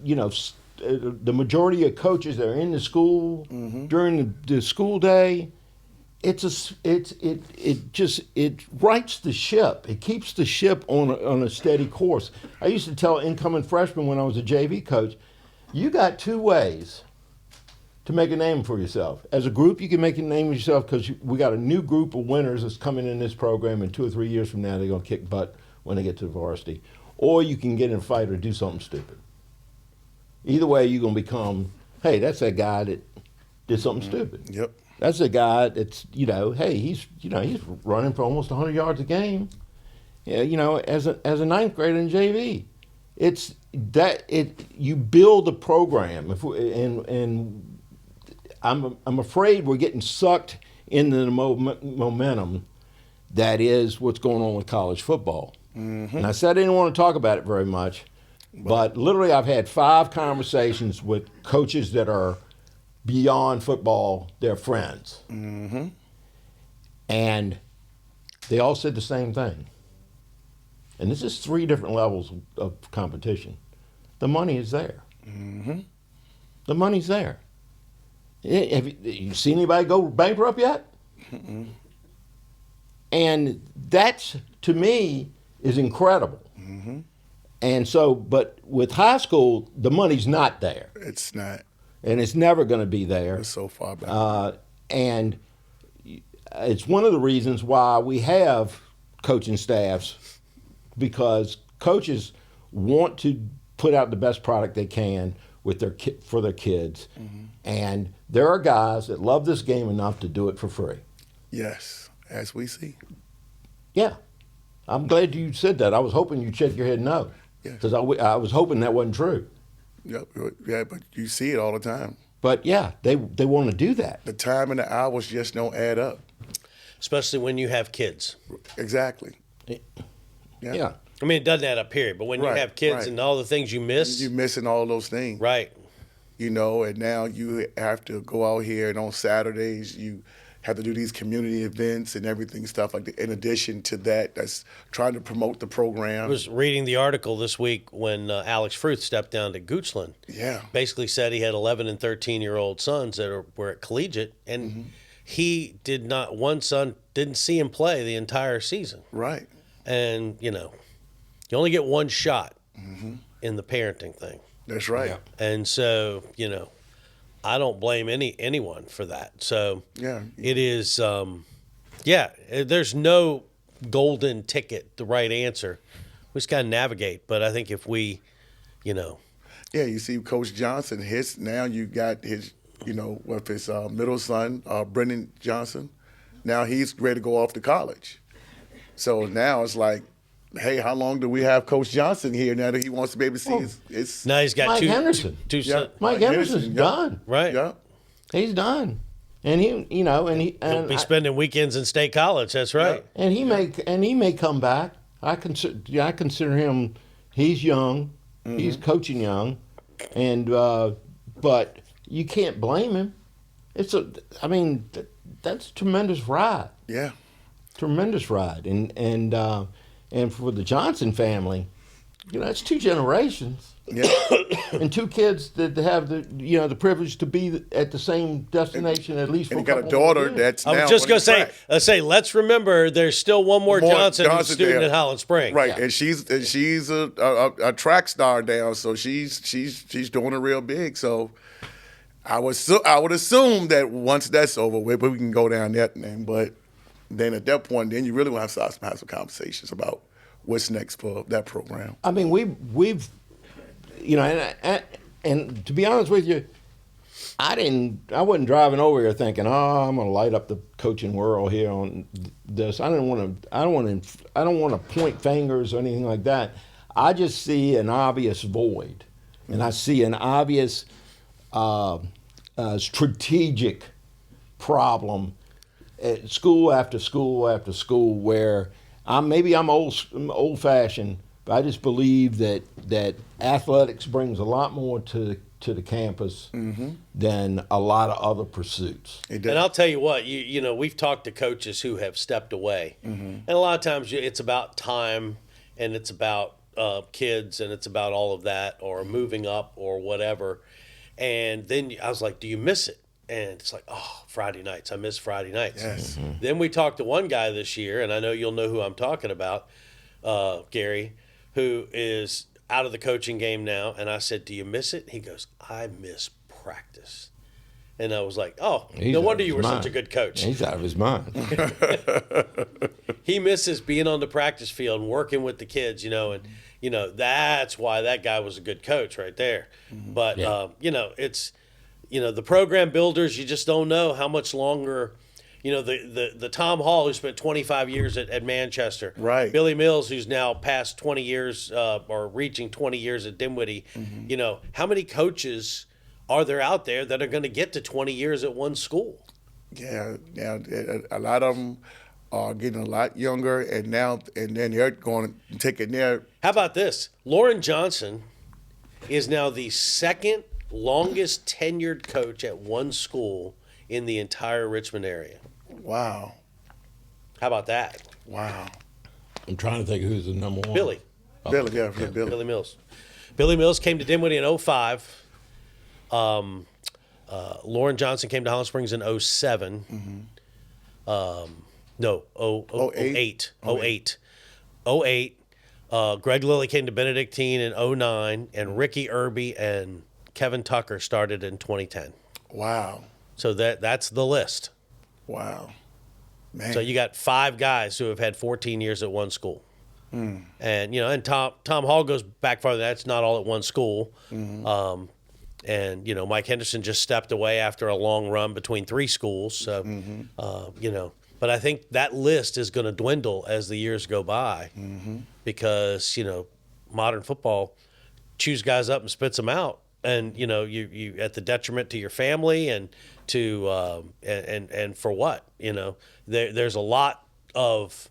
the majority of coaches that are in the school during the school day, it rights the ship. It keeps the ship on a steady course. I used to tell incoming freshmen when I was a JV coach, you got two ways to make a name for yourself. As a group, you can make a name for yourself because we got a new group of winners that's coming in this program, and 2 or 3 years from now they're going to kick butt when they get to the varsity. Or you can get in a fight or do something stupid. Either way, you're going to become, hey, that's that guy that did something stupid. Yep. That's a guy that's, hey, he's running for almost 100 yards a game. Yeah, as a ninth grader in JV, you build a program. And I'm afraid we're getting sucked into the momentum that is what's going on with college football. Mm-hmm. And I said I didn't want to talk about it very much, but literally I've had 5 conversations with coaches that are beyond football, they're friends. Mm-hmm. And they all said the same thing. And this is 3 different levels of competition. The money is there. Mm-hmm. The money's there. Have you seen anybody go bankrupt yet? Mm-mm. And that's, to me, is incredible. Mm-hmm. And so, but with high school, the money's not there. It's not. And it's never going to be there. It's so far back. And it's one of the reasons why we have coaching staffs, because coaches want to put out the best product they can with for their kids. Mm-hmm. And there are guys that love this game enough to do it for free. Yes, as we see. Yeah. I'm glad you said that. I was hoping you'd shake your head no. Because I was hoping that wasn't true. Yep. Yeah, but you see it all the time. But yeah, they want to do that. The time and the hours just don't add up. Especially when you have kids. Exactly. Yeah. I mean, it doesn't add up, period. But when you have kids and all the things you miss. You're missing all those things. Right. And now you have to go out here, and on Saturdays you have to do these community events and everything, stuff like that. In addition to that, that's trying to promote the program. I was reading the article this week when Alex Fruth stepped down to Goochland. Yeah. Basically said he had 11 and 13-year-old sons that were at collegiate, and one son didn't see him play the entire season. Right. And, you only get one shot in the parenting thing. That's right. Yeah. And so, I don't blame anyone for that. So it is, there's no golden ticket, the right answer. We just got to navigate. But I think if we, Yeah, you see Coach Johnson, now you got his, with his middle son, Brendan Johnson. Now he's ready to go off to college. So now it's like, hey, how long do we have Coach Johnson here now that he wants to be able to see his now he's got Mike Henderson. Mike Henderson's done. Right. Yeah. He's done. And he'll be spending weekends in State College, that's right. Yeah. And he may come back. I consider him, he's young. Mm-hmm. He's coaching young. And but you can't blame him. That's a tremendous ride. Yeah. Tremendous ride. And for the Johnson family, it's 2 generations. Yeah. And 2 kids that have the privilege to be at the same destination at least for a couple got a daughter that's now. I was just going to say, let's remember there's still one more Johnson who's a student at Holland Springs. Right, yeah. and she's a track star now, so she's doing it real big. So I would assume that once that's over with, we can go down that name. But then at that point, then you really want to have some conversations about what's next for that program. I mean, we've and to be honest with you, I wasn't driving over here thinking, I'm going to light up the coaching world here on this. I don't want to point fingers or anything like that. I just see an obvious void, and I see an obvious strategic problem at school after school after school where I'm old-fashioned, but I just believe that athletics brings a lot more to the campus than a lot of other pursuits. And I'll tell you what, we've talked to coaches who have stepped away, and a lot of times it's about time, and it's about kids, and it's about all of that, or moving up, or whatever. And then I was like, do you miss it? And it's like, oh, Friday nights. I miss Friday nights. Yes. Then we talked to one guy this year, and I know you'll know who I'm talking about, Gary, who is out of the coaching game now. And I said, do you miss it? He goes, I miss practice. And I was like, oh, no wonder you were such a good coach. He's out of his mind. He misses being on the practice field and working with the kids, and, that's why that guy was a good coach right there. But, it's, the program builders, you just don't know how much longer, the Tom Hall, who spent 25 years at Manchester. Right. Billy Mills, who's now past 20 years or reaching 20 years at Dinwiddie. How many coaches are there out there that are going to get to 20 years at one school? Yeah, now a lot of them are getting a lot younger, and then they're going to take it there. How about this? Lauren Johnson is now the second longest tenured coach at one school in the entire Richmond area. Wow. How about that? Wow. I'm trying to think who's the number one. Billy. Billy, Billy. Billy Mills. Billy Mills came to Dinwiddie in 2005. Lauren Johnson came to Holland Springs in 2007. No, 08. 08. Greg Lilly came to Benedictine in 2009, and Ricky Irby and Kevin Tucker started in 2010. Wow. So that's the list. Wow. Man. So you got 5 guys who have had 14 years at one school. And and Tom Hall goes back farther. That's not all at one school. And Mike Henderson just stepped away after a long run between 3 schools. So but I think that list is going to dwindle as the years go by, because modern football chews guys up and spits them out, and you at the detriment to your family and to and for what there's a lot of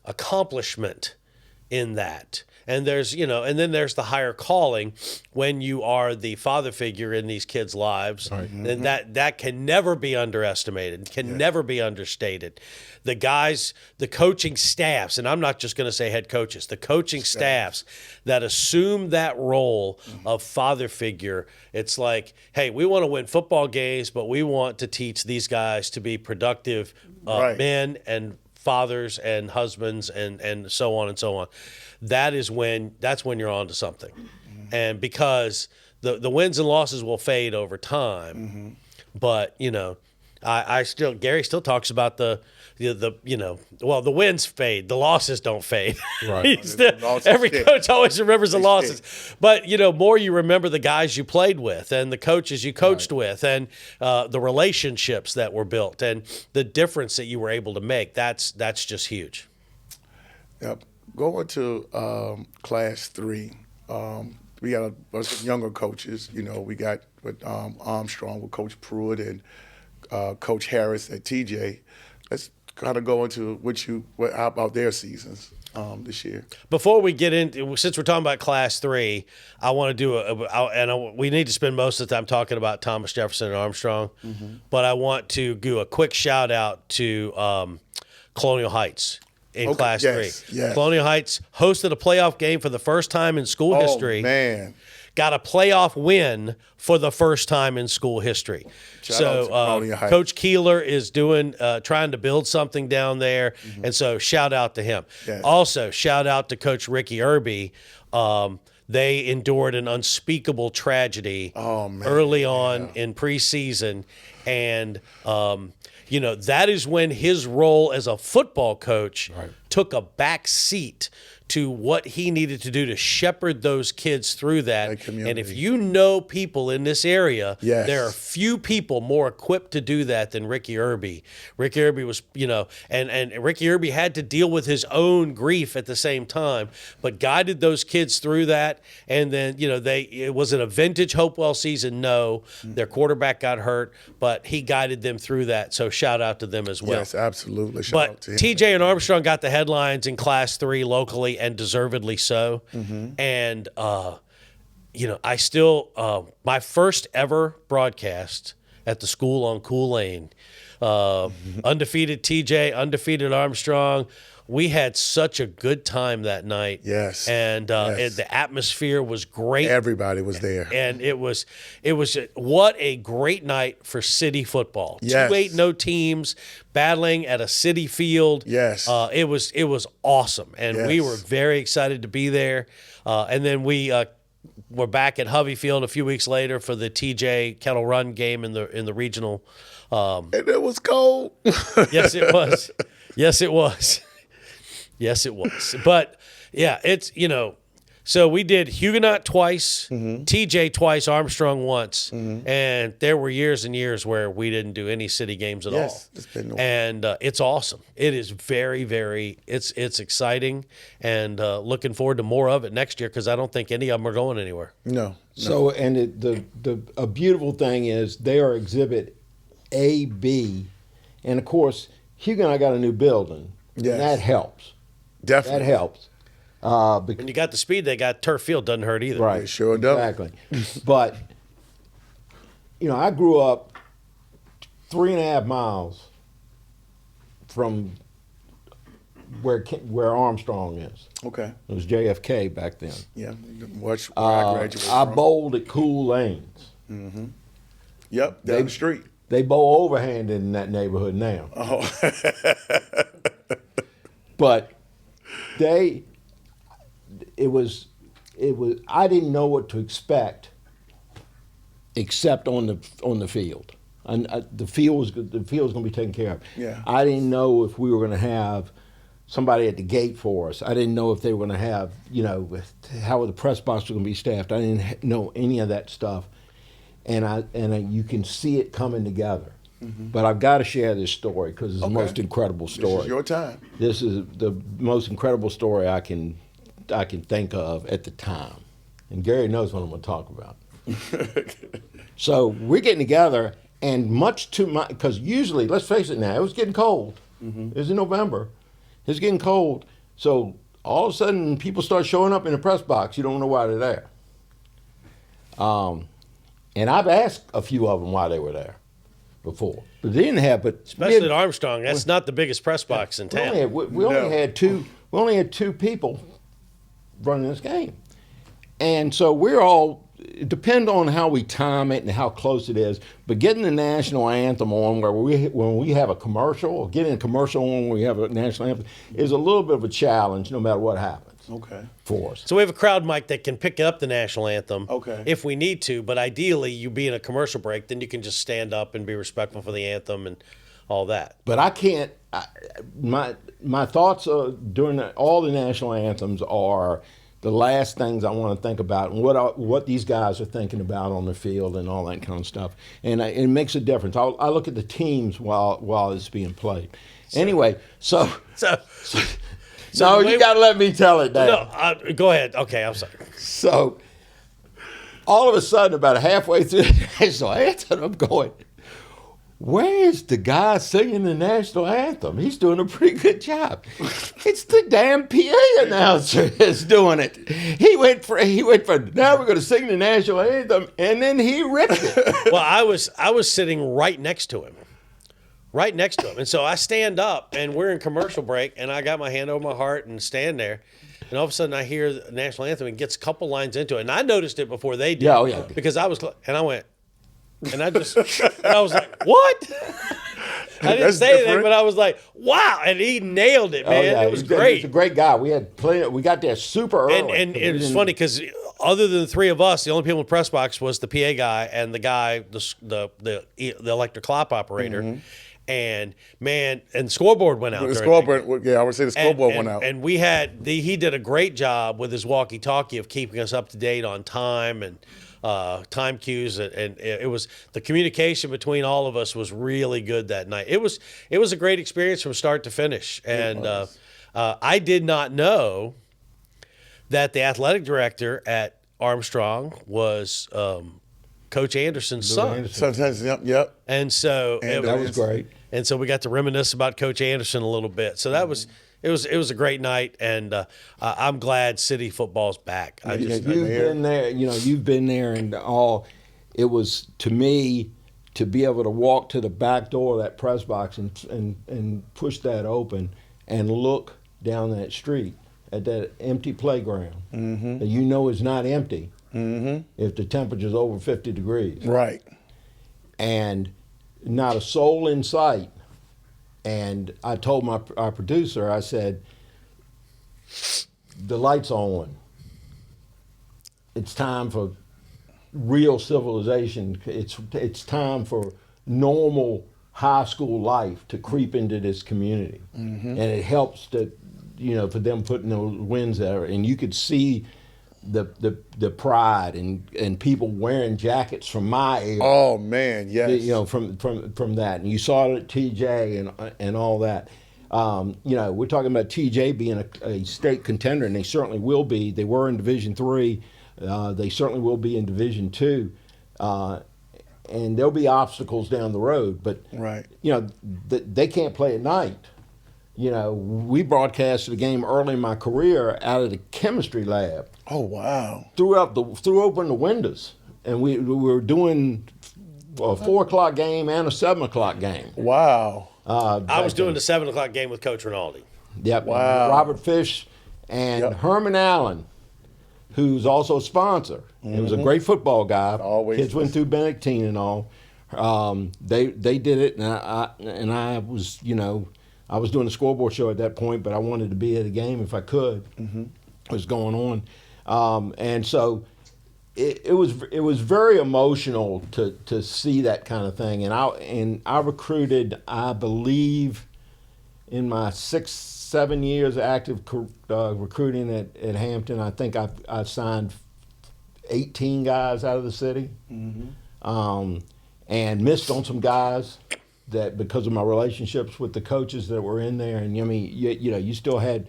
accomplishment in that. And there's, and then there's the higher calling when you are the father figure in these kids' lives. Right. And that can never be underestimated, can never be understated. The guys, the coaching staffs, and I'm not just going to say head coaches, the coaching staffs that assume that role of father figure. It's like, hey, we want to win football games, but we want to teach these guys to be productive men and fathers and husbands and so on and so on. That's when you're on to something. And because the wins and losses will fade over time, but Gary still talks about the wins fade, the losses don't fade. Right. Every coach always remembers the losses. But more you remember the guys you played with and the coaches you coached with and the relationships that were built and the difference that you were able to make. That's just huge. Yep. Going to class 3, we got a bunch of younger coaches. We got with Armstrong with Coach Pruitt and Coach Harris at TJ. Let's kind of go into how about their seasons this year. Before we get into, since we're talking about class 3, I want to do we need to spend most of the time talking about Thomas Jefferson and Armstrong, but I want to do a quick shout out to Colonial Heights. In Class 3. Yes. Colonial Heights hosted a playoff game for the first time in school history. Man. Got a playoff win for the first time in school history. Coach Keeler is trying to build something down there, and so shout out to him. Yes. Also, shout out to Coach Ricky Irby. They endured an unspeakable tragedy early on in preseason, and that is when his role as a football coach took a back seat to what he needed to do to shepherd those kids through that. And if you know people in this area, there are few people more equipped to do that than Ricky Irby. Ricky Irby was, and Ricky Irby had to deal with his own grief at the same time, but guided those kids through that. And then, it wasn't a vintage Hopewell season. No, their quarterback got hurt, but he guided them through that. So shout out to them as well. Yes, absolutely. Shout out to him. TJ and Armstrong got the headlines in Class 3 locally, and deservedly so. And I still my first ever broadcast at the school on Cool Lane. Undefeated TJ, undefeated Armstrong. We had such a good time that night. Yes. And the atmosphere was great. Everybody was there. And it was what a great night for city football. Yes. 2-8-0 teams battling at a city field. Yes. It was awesome. And we Yes. were very excited to be there. And then we were back at Hovey Field a few weeks later for the TJ Kettle Run game in the regional. And it was cold. Yes, it was. Yes, it was. Yes, it was. But, yeah, it's, so we did Huguenot twice, TJ twice, Armstrong once, and there were years and years where we didn't do any city games at all. It's been And it's awesome. It is very, very, it's exciting, and looking forward to more of it next year because I don't think any of them are going anywhere. No. So, and a beautiful thing is they are Exhibit A, B, and of course, Huguenot got a new building. Yes. And that helps. Definitely. That helps. When you got the speed they got, turf field doesn't hurt either. Right. It sure does. Exactly. But, I grew up 3.5 miles from where Armstrong is. Okay. It was JFK back then. Yeah. Watch where I graduated I from. bowled at Cool Lanes. Yep, down the street. They bowl overhanded in that neighborhood now. Oh. But it was I didn't know what to expect except on the field. And the field was going to be taken care of. Yeah. I didn't know if we were going to have somebody at the gate for us. I didn't know if they were going to have, how the press box was going to be staffed. I didn't know any of that stuff. And you can see it coming together. But I've got to share this story because it's the most incredible story. This is your time. This is the most incredible story I can think of at the time. And Gary knows what I'm going to talk about. So we're getting together, and because usually, let's face it now, it was getting cold. It was in November. It was getting cold. So all of a sudden, people start showing up in the press box. You don't know why they're there. And I've asked a few of them why they were there before, but they didn't have. But Especially at Armstrong, that's not the biggest press box in town. We only had two people running this game, and so we're all depend on how we time it and how close it is. But getting the national anthem on when we have a commercial, or getting a commercial on when we have a national anthem is a little bit of a challenge, no matter what happens. Okay. For us. So we have a crowd mic that can pick up the national anthem Okay. if we need to, but ideally you be in a commercial break, then you can just stand up and be respectful for the anthem and all that. But I can't. My thoughts during all the national anthems are the last things I want to think about and what these guys are thinking about on the field and all that kind of stuff. And it makes a difference. I look at the teams while it's being played. Anyway, so no, you got to let me tell it now. No, go ahead. Okay, I'm sorry. So all of a sudden, about halfway through the national anthem, I'm going, where's the guy singing the national anthem? He's doing a pretty good job. It's the damn PA announcer that's doing it. He went for now we're going to sing the national anthem, and then he ripped it. Well, I was sitting right next to him. And so I stand up, and we're in commercial break, and I got my hand over my heart and stand there. And all of a sudden, I hear the national anthem and gets a couple lines into it. And I noticed it before they did. Yeah, oh yeah. Because I went, and I was like, what? I didn't That's say anything, different. but I was like, wow. And he nailed it, man. Yeah, It was great. He's a great guy. We got there super early. And it was funny because other than the three of us, the only people in the press box was the PA guy and the guy, the electric clock operator. And man, and the scoreboard went out. The scoreboard, yeah, I would say the scoreboard went out. And we he did a great job with his walkie-talkie of keeping us up to date on time and time cues, and it was the communication between all of us was really good that night. It was a great experience from start to finish, and I did not know that the athletic director at Armstrong was Coach Anderson's son. Sometimes, yep. And so that was great. And so we got to reminisce about Coach Anderson a little bit. So that was it was a great night, and I'm glad city football's back. You've been there, and all. It was, to me, to be able to walk to the back door of that press box and push that open and look down that street at that empty playground that you know is not empty if the temperature's over 50 degrees. Right. And not a soul in sight. And I told our producer, I said, the light's on. It's time for real civilization. It's time for normal high school life to creep into this community. And it helps that, for them putting those wins there. And you could see the pride and people wearing jackets from my era. Oh man, yes. From that, and you saw it at TJ and all that. We're talking about TJ being a state contender, and they certainly will be. They were in Division III. They certainly will be in Division II. And there'll be obstacles down the road, but right. They can't play at night. We broadcasted a game early in my career out of the chemistry lab. Oh wow! Threw open the windows, and we were doing a 4 o'clock game and a 7 o'clock game. Wow! I was doing the 7 o'clock game with Coach Rinaldi. Yep. Wow. Robert Fish and Herman Allen, who's also a sponsor. He was a great football guy. Always. Kids went through Benedictine and all. They did it, and I was I was doing the scoreboard show at that point, but I wanted to be at a game if I could. What was going on, and so it was very emotional to see that kind of thing. And I recruited, I believe, in my 6-7 years active recruiting at Hampton, I think I signed 18 guys out of the city, and missed on some guys that because of my relationships with the coaches that were in there. And I mean, you still had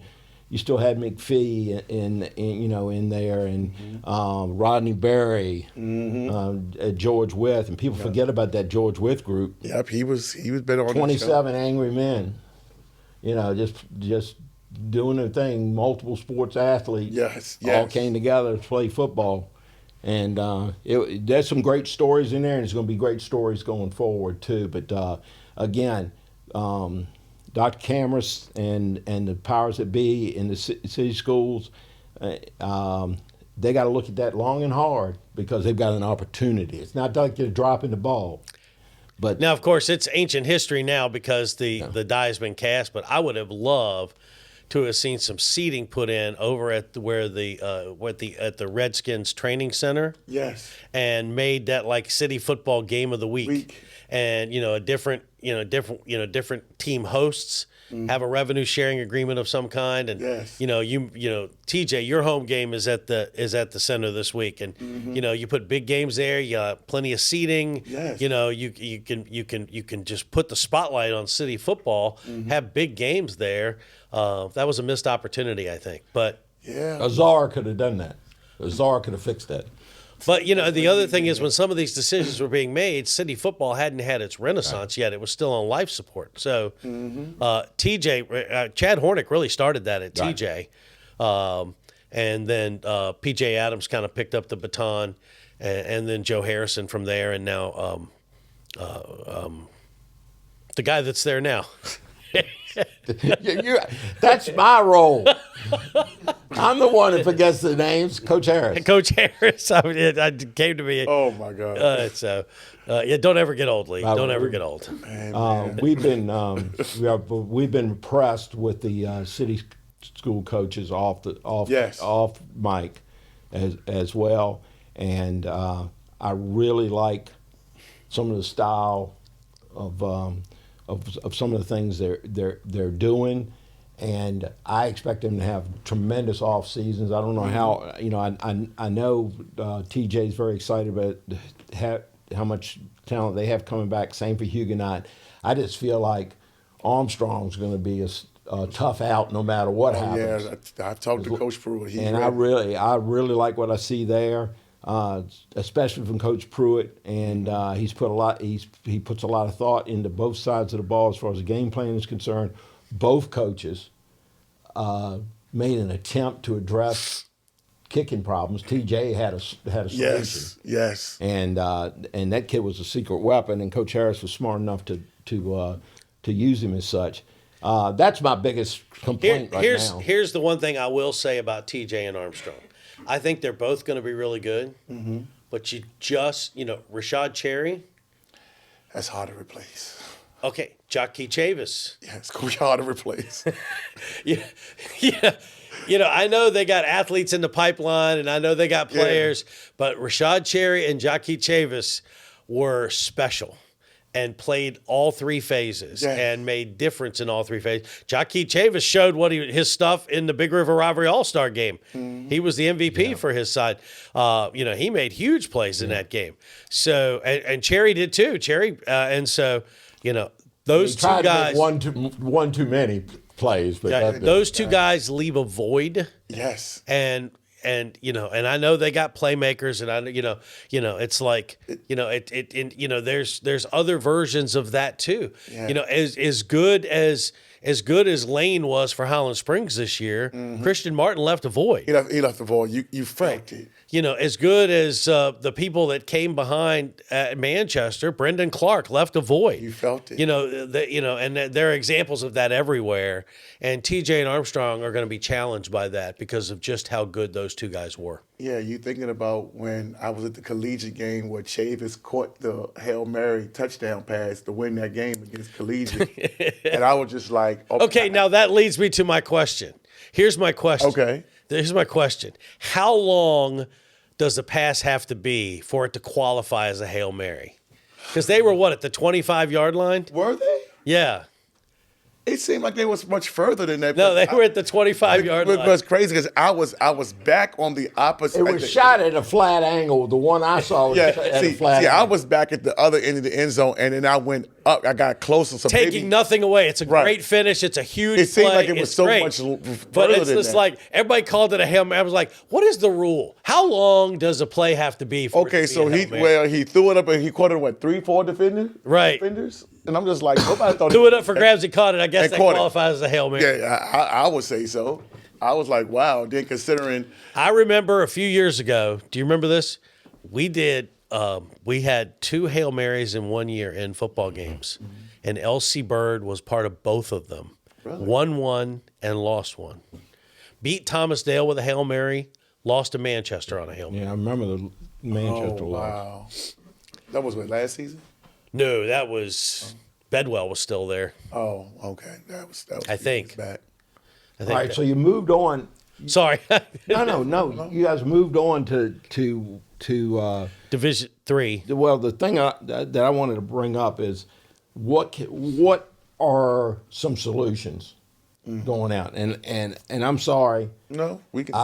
McPhee in there, and Rodney Berry, George Wythe, and people forget about that George Wythe group. Yep, he was been on 27 angry men, just doing their thing. Multiple sports athletes, yes. all came together to play football, and there's some great stories in there, and there's going to be great stories going forward too. But again. Dr. Cameras and the powers that be in the city schools, they got to look at that long and hard because they've got an opportunity. It's not like they're dropping the ball. But now, of course, it's ancient history now because the die has been cast. But I would have loved to have seen some seating put in over at the Redskins training center. Yes, and made that like city football game of the week. And different team hosts have a revenue sharing agreement of some kind, and TJ, your home game is at the center this week, and you put big games there. You got plenty of seating. Yes. You can just put the spotlight on city football. Have big games there. That was a missed opportunity, I think. But Azar could have done that. Azar could have fixed that. But, the other thing is when some of these decisions were being made, city football hadn't had its renaissance yet. It was still on life support. So TJ, Chad Hornick really started that at TJ. And then P.J. Adams kind of picked up the baton, and then Joe Harrison from there, and now the guy that's there now. That's my role. I'm the one that forgets the names. Coach Harris. Coach Harris. It came to me. Oh my God. Don't ever get old, Lee. Don't ever get old. We've been impressed with the city school coaches off mic as well, and I really like some of the style of some of the things they're doing, and I expect them to have tremendous off seasons. I don't know how I know TJ's very excited about how much talent they have coming back. Same for Huguenot. I just feel like Armstrong's going to be a tough out no matter what happens. Yeah, I've talked to Coach Pruitt. I really like what I see there. Especially from Coach Pruitt, and he puts a lot of thought into both sides of the ball as far as the game plan is concerned. Both coaches made an attempt to address kicking problems. TJ had a solution. Yes. And that kid was a secret weapon, and Coach Harris was smart enough to use him as such. That's my biggest complaint now. Here's the one thing I will say about TJ and Armstrong. I think they're both going to be really good, but you just, Rashad Cherry. That's hard to replace. Okay, Jockey Chavis. Yeah, it's hard to replace. yeah. I know they got athletes in the pipeline, and I know they got players, but Rashad Cherry and Jockey Chavis were special and played all three phases and made difference in all three phases. Jockey Chavis showed his stuff in the Big River Rivalry All-Star game. He was the MVP for his side. He made huge plays in that game. So and Cherry did too. Those two guys. One too many plays, but those two guys leave a void. Yes. And I know they got playmakers, and it's like, there's other versions of that too. Yeah. As good as Lane was for Highland Springs this year, Christian Martin left a void. He left a void. You felt it. As good as the people that came behind at Manchester, Brendan Clark left a void. You felt it. And there are examples of that everywhere. And TJ and Armstrong are going to be challenged by that because of just how good those two guys were. Yeah, you thinking about when I was at the collegiate game where Chavis caught the Hail Mary touchdown pass to win that game against collegiate. And I was just like, okay, now that leads me to my question. Here's my question. Okay. Here's my question. How long does the pass have to be for it to qualify as a Hail Mary? Because they were, at the 25-yard line? Were they? Yeah. It seemed like they was much further than that. No, they were at the 25-yard line. It was crazy because I was back on the opposite. It was shot at a flat angle. The one I saw was at a flat angle. I was back at the other end of the end zone, and then I went up. I got closer. So taking nothing away. It's a great finish. It's a huge play. It seemed like it was so much further but it's than just that. like everybody called it a Hail Mary. I was like, what is the rule? How long does a play have to be for it to be a Hail Mary? he threw it up and he caught it, 3-4 defenders? And I'm just like, nobody thought threw it up for grabs and caught it. I guess that qualifies as a Hail Mary. Yeah, I would say so. I was like, wow. Then considering, I remember a few years ago. Do you remember this? We did. We had 2 Hail Marys in 1 year in football games, and LC Bird was part of both of them. Really? Won one and lost one. Beat Thomas Dale with a Hail Mary. Lost to Manchester on a Hail Mary. Yeah, I remember the Manchester loss. Wow. That was last season? No, that was Bedwell was still there. Oh, okay. That was I think. back. All right, so you moved on. Sorry. No. You guys moved on to Division 3. Well, the thing that I wanted to bring up is what are some solutions going out? And I'm sorry. No, we can.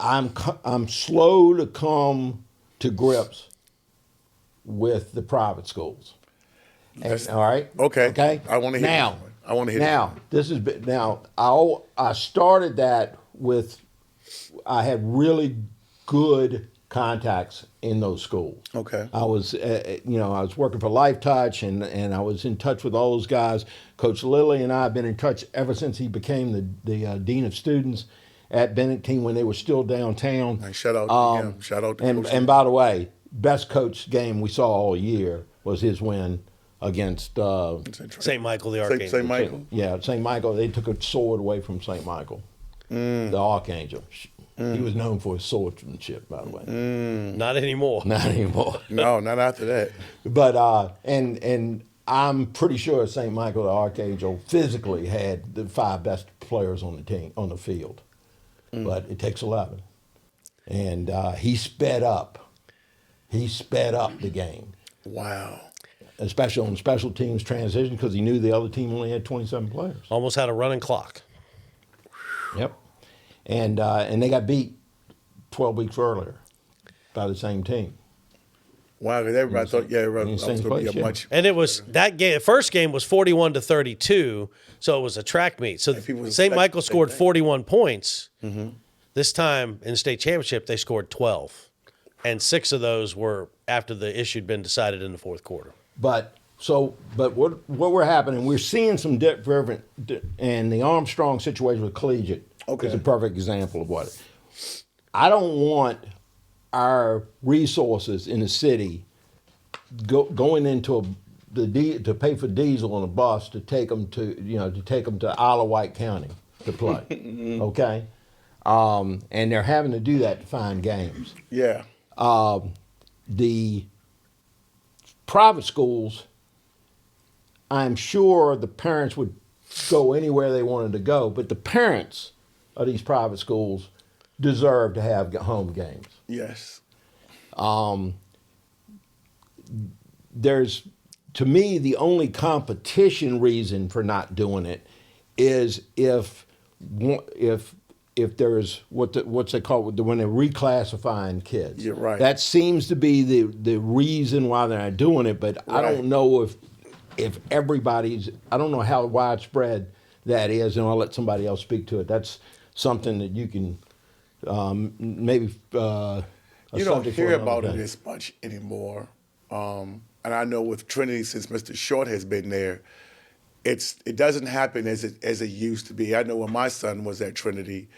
I'm slow to come to grips with the private schools. All right. Okay. I want to hear now. I want to hear now. This is now. I started that with. I had really good contacts in those schools. Okay. I was, I was working for Life Touch, and I was in touch with all those guys. Coach Lilly and I have been in touch ever since he became the dean of students at Benedictine when they were still downtown. And shout out to him. Shout out to Coach. And by the way, best coach game we saw all year was his win against St. Michael the Archangel. St. Michael? Yeah, St. Michael. They took a sword away from St. Michael, the Archangel. He was known for his swordsmanship, by the way. Not anymore. Not anymore. No, not after that. But and I'm pretty sure St. Michael the Archangel physically had the 5 best players on the team on the field, but it takes 11, and he sped up. He sped up the game. Wow. Especially on special teams transition because he knew the other team only had 27 players. Almost had a running clock. Yep. And they got beat 12 weeks earlier by the same team. Wow, because everybody thought, it was going to be a much. And it was that game. The first game was 41-32, so it was a track meet. So St. Michael scored 41 points. This time in the state championship, they scored 12, and 6 of those were after the issue had been decided in the fourth quarter. But what we're happening, we're seeing some different, and the Armstrong situation with collegiate Okay. It's a perfect example of what. I don't want our resources in the city going into to pay for diesel on a bus to take them to Isle of Wight County to play. Okay, and they're having to do that to find games. Yeah. The private schools, I'm sure the parents would go anywhere they wanted to go, but the parents of these private schools deserve to have home games. Yes. There's, to me, the only competition reason for not doing it is if there's what's they call when they're reclassifying kids. You're right. That seems to be the reason why they're not doing it. But I don't know if everybody's. I don't know how widespread that is, and I'll let somebody else speak to it. That's something that you can maybe. You don't hear about it as much anymore. And I know with Trinity, since Mr. Short has been there, it doesn't happen as it used to be. I know when my son was at Trinity,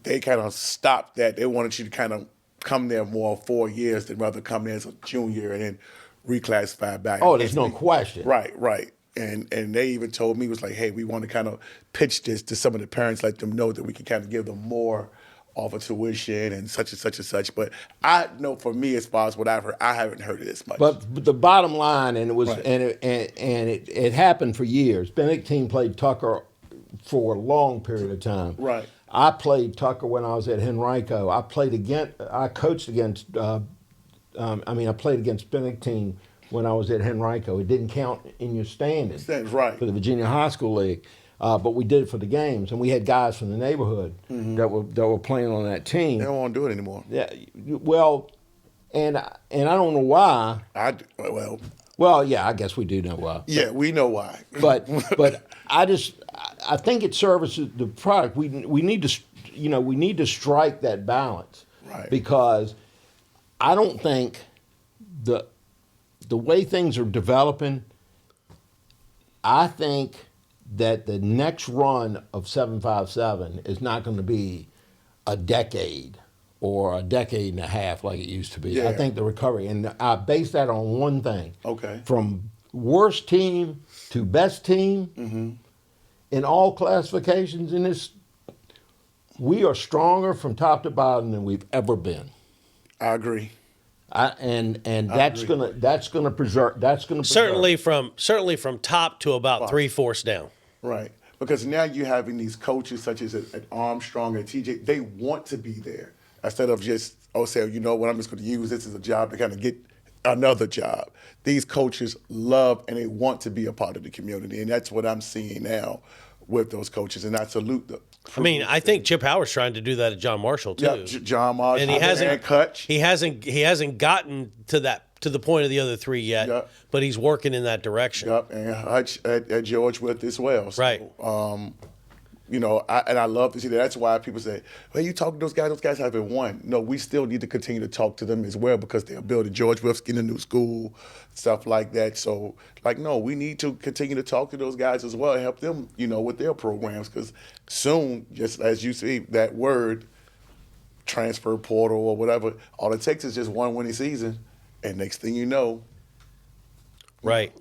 they kind of stopped that. They wanted you to kind of come there more 4 years than rather come there as a junior and then reclassify back. Oh, there's no question. Right. And they even told me, it was like, hey, we want to kind of pitch this to some of the parents, let them know that we can kind of give them more off of tuition and such and such and such. But I know for me, as far as what I've heard, I haven't heard it as much. But the bottom line, and it was, Right. it happened for years. Benedictine played Tucker for a long period of time. Right. I played Tucker when I was at Henrico. I played against Benedictine when I was at Henrico. It didn't count in your standings. That's right. For the Virginia High School League. But we did it for the games, and we had guys from the neighborhood that were playing on that team. They don't want to do it anymore. Yeah, well, and I don't know why. Well, yeah, I guess we do know why. Yeah, we know why. But I think it services the product. We need to strike that balance. Right. Because I don't think the way things are developing, I think that the next run of 757 is not going to be a decade or a decade and a half like it used to be. Yeah. I think the recovery, and I base that on one thing. Okay. From worst team to best team in all classifications in this, we are stronger from top to bottom than we've ever been. I agree. That's gonna preserve. Certainly from top to about 3/4 down. Right. Because now you're having these coaches such as at Armstrong and TJ, they want to be there instead of just, say, you know what, I'm just going to use this as a job to kind of get another job. These coaches love and they want to be a part of the community, and that's what I'm seeing now with those coaches, and I salute them. I mean, I think Chip Howard's trying to do that at John Marshall too. Yeah, John Marshall and he hasn't Kutch. He hasn't gotten to the point of the other three yet. Yep. But he's working in that direction. Yep, and Hutch at George with as well. So, Right. I love to see that. That's why people say, well, you talk to those guys haven't won. No, we still need to continue to talk to them as well because they're building George Wilf's in a new school, stuff like that. So, no, we need to continue to talk to those guys as well and help them, with their programs because soon, just as you see, that word, transfer portal or whatever, all it takes is just one winning season, and next thing you know. Right.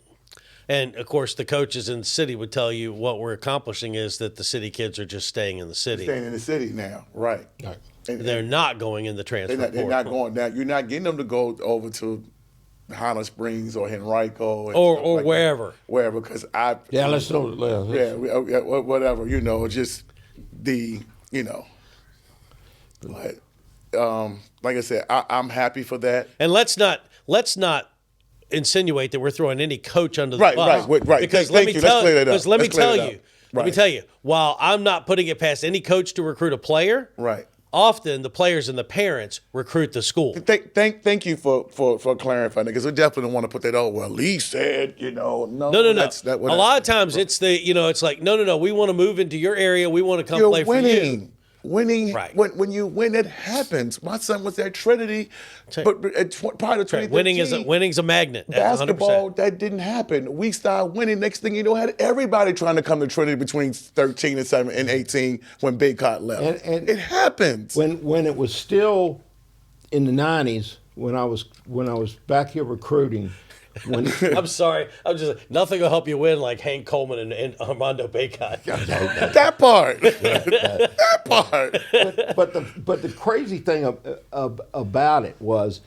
And, of course, the coaches in the city would tell you what we're accomplishing is that the city kids are just staying in the city. Staying in the city now, right. They're not going in the transfer portal. They're not going down. You're not getting them to go over to Highland Springs or Henrico. Or like wherever. That. Wherever, because let's know. Yeah, whatever, just the, But, like I said, I'm happy for that. And let's not insinuate that we're throwing any coach under the bus. Right. Because let me tell you, while I'm not putting it past any coach to recruit a player, right. Often the players and the parents recruit the school. Thank you for clarifying that because we definitely don't want to put that. Oh well, Lee said no. No. A lot of times it's it's like no. We want to move into your area. We want to come play winning. for you. Winning, Right. when you win, it happens. My son was at Trinity, but prior to 2013, Winning's a magnet. basketball, 100%. that didn't happen. We started winning. Next thing you know, had everybody trying to come to Trinity between 13 and 7 and 18 when Big Cot left. And it happens. When it was still in the 90s, when I was back here recruiting, I'm sorry. I'm just nothing will help you win like Hank Coleman and Armando Bacot. That part. That part. But the crazy thing about it was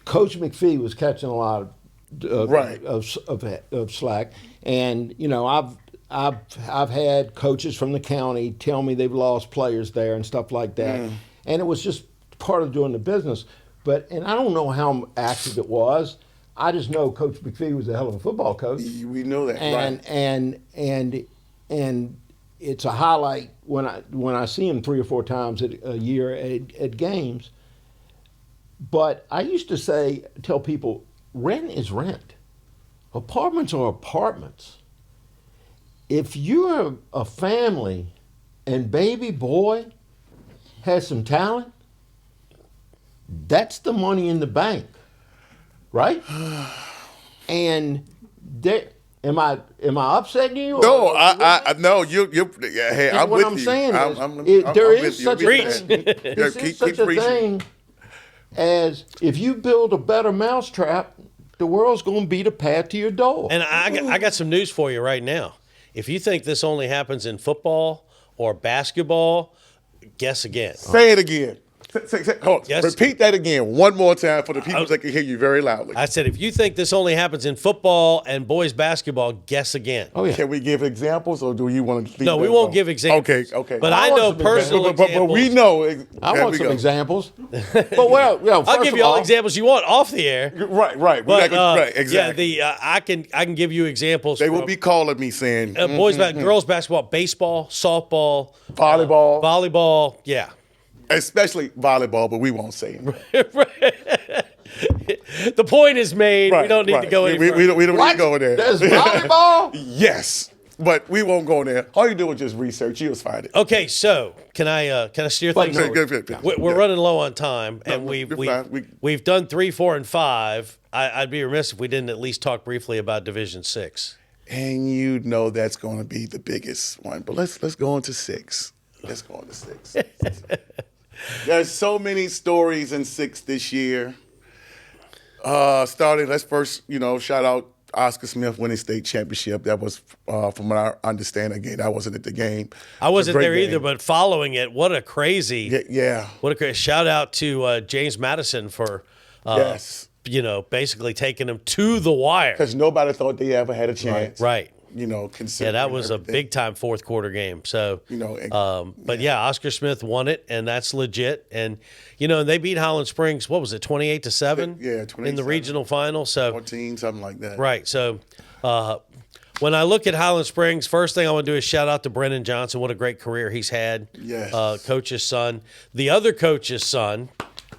Coach McPhee was catching a lot of slack, and I've had coaches from the county tell me they've lost players there and stuff like that, and it was just part of doing the business. And I don't know how active it was. I just know Coach McPhee was a hell of a football coach. We know that, and, right? And it's a highlight when I see him 3 or 4 times a year at games. But I used to tell people, rent is rent. Apartments are apartments. If you're a family and baby boy has some talent, that's the money in the bank. Right? And am I upsetting you? No, I no. You. Hey, I'm what with I'm you. saying I'm there with is you. such a thing. There Keep is such a preaching. thing as if you build a better mousetrap, the world's going to be the path to your door. And I got some news for you right now. If you think this only happens in football or basketball, guess again. Say it again. Hold on. Yes. Repeat that again one more time for the people that can hear you very loudly. I said, if you think this only happens in football and boys basketball, guess again. Oh yeah. Can we give examples, or do you want to? No, we won't give examples. Okay. But I I know want some personal examples. But we know. I want some examples. But well, I'll give you all examples you want off the air. Right. But Right. Exactly. yeah, I can give you examples. They will be calling me saying girls basketball, baseball, softball, volleyball, yeah. especially volleyball, but we won't say it. The point is made. We don't need to go any further. We don't need to go there. There's volleyball? Yes, but we won't go there. All you do is just research. You'll find it. Okay, so can I steer things? We're running low on time, and we've done 3, 4, and 5. I'd be remiss if we didn't at least talk briefly about Division 6. And you know that's going to be the biggest one. But let's go on to 6. Let's go on to 6. There's so many stories in 6 this year. Let's first, shout out Oscar Smith winning state championship. That was, from what I understand, again, I wasn't at the game. I wasn't there game. either, but following it, what a crazy, yeah. What a crazy shout out to James Madison for, yes. Basically taking him to the wire. Because nobody thought they ever had a chance. Right. Considering that was everything. a big time fourth quarter game. So, Oscar Smith won it, and that's legit. And they beat Highland Springs. What was it, 28-7? Yeah, 28-7 in the regional final. So 14, something like that. Right. So, when I look at Highland Springs, first thing I want to do is shout out to Brennan Johnson. What a great career he's had. Yes. Coach's son, the other coach's son.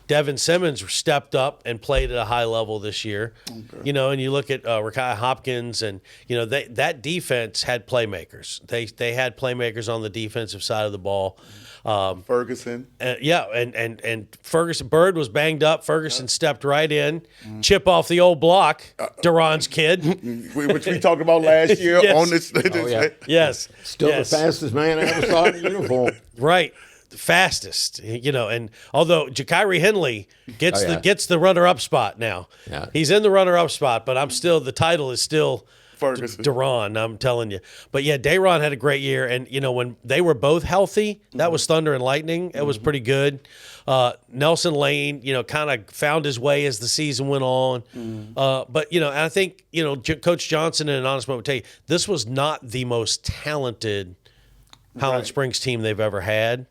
Devin Simmons stepped up and played at a high level this year. Okay. And you look at Rakai Hopkins, and that defense had playmakers. They had playmakers on the defensive side of the ball. Ferguson. And Ferguson Bird was banged up. Ferguson stepped right in, chip off the old block. Duran's kid, which we talked about last year on this. Yes, still the fastest man I ever saw in uniform. Right. Fastest, and although Jakiri Henley gets the runner-up spot now, he's in the runner-up spot, but the title is still Ferguson. Duran, I'm telling you. But yeah, Dayron had a great year, and when they were both healthy, that was thunder and lightning. It was pretty good. Nelson Lane, kind of found his way as the season went on. But and I think Coach Johnson and Honest Moment would tell you this was not the most talented Highland Springs team they've ever had.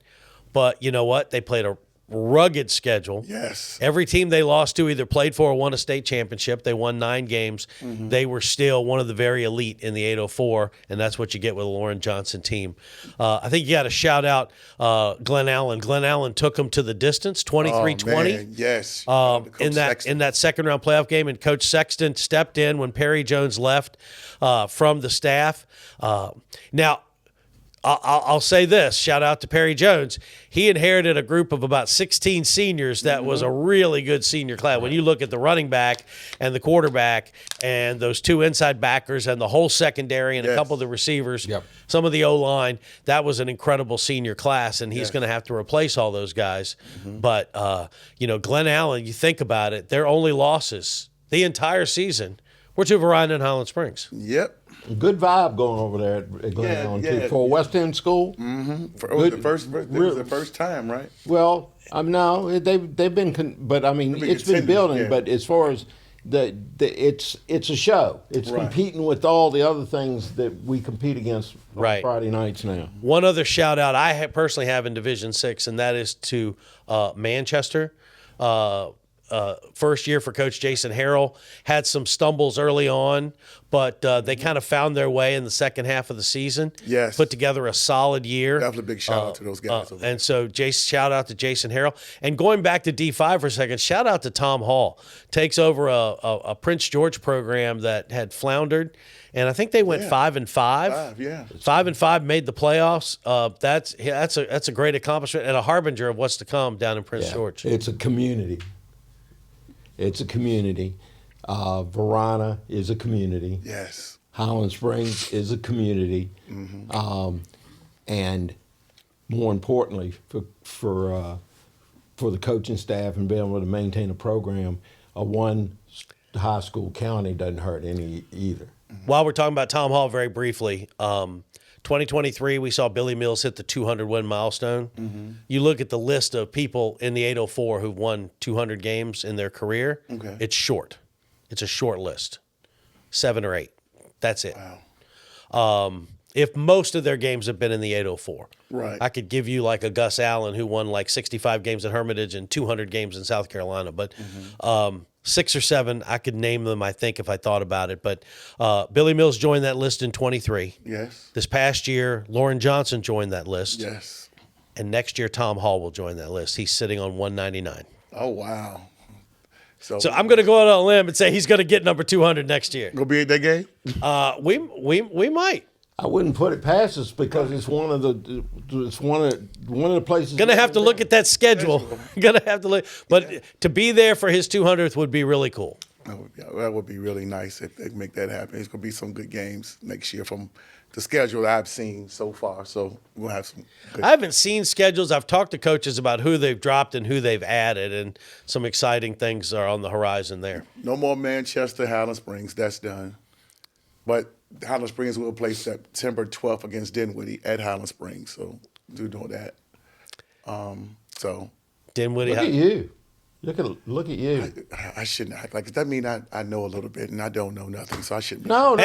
But you know what? They played a rugged schedule. Yes. Every team they lost to either played for or won a state championship. They won 9 games. They were still one of the very elite in the 804, and that's what you get with a Lauren Johnson team. I think you got to shout out Glen Allen. Glen Allen took them to the distance, 23-20. Yes. In that second round playoff game, and Coach Sexton stepped in when Perry Jones left from the staff. Now, I'll say this, shout out to Perry Jones. He inherited a group of about 16 seniors that was a really good senior class. When you look at the running back and the quarterback and those 2 inside backers and the whole secondary and a couple of the receivers, some of the O-line, that was an incredible senior class, and he's going to have to replace all those guys. But, Glen Allen, you think about it, their only losses the entire season were to Verina and Highland Springs. Yep. Good vibe going over there at Glen Allen too. For a West End school. It was the first time, right? Well, no, they've been, but I mean, it's been building. But as far as it's a show. It's competing with all the other things that we compete against on Friday nights now. One other shout out I personally have in Division 6, and that is to Manchester. First year for Coach Jason Harrell, had some stumbles early on, but they kind of found their way in the second half of the season. Yes. Put together a solid year. Definitely a big shout out to those guys. And so shout out to Jason Harrell. And going back to D5 for a second, shout out to Tom Hall. Takes over a Prince George program that had floundered. And I think they went 5-5. 5-5, made the playoffs. That's a great accomplishment and a harbinger of what's to come down in Prince George. It's a community. Verina is a community. Yes. Highland Springs is a community. And more importantly, for the coaching staff and being able to maintain a program, one high school county doesn't hurt any either. While we're talking about Tom Hall very briefly, 2023, we saw Billy Mills hit the 200-win milestone. You look at the list of people in the 804 who've won 200 games in their career. It's short. It's a short list, 7 or 8. That's it. Wow. If most of their games have been in the 804. Right. I could give you like a Gus Allen who won like 65 games at Hermitage and 200 games in South Carolina. But 6 or 7, I could name them, I think, if I thought about it. But Billy Mills joined that list in 23. Yes. This past year, Lauren Johnson joined that list. Yes. And next year, Tom Hall will join that list. He's sitting on 199. Oh, wow. So I'm going to go out on a limb and say he's going to get number 200 next year. Gonna be at that game? We might. I wouldn't put it past us because it's one of the places. Gonna have to look at that schedule. Gonna have to look, but to be there for his 200th would be really cool. That would be really nice if they make that happen. It's gonna be some good games next year from the schedule that I've seen so far. So we'll have some. Good. I haven't seen schedules. I've talked to coaches about who they've dropped and who they've added, and some exciting things are on the horizon there. No more Manchester, Highland Springs. That's done. But Highland Springs will play September 12th against Dinwiddie at Highland Springs. So do know that. Dinwiddie. Look at you. Look at you. I shouldn't act like that. Mean I know a little bit and I don't know nothing, so I shouldn't. No.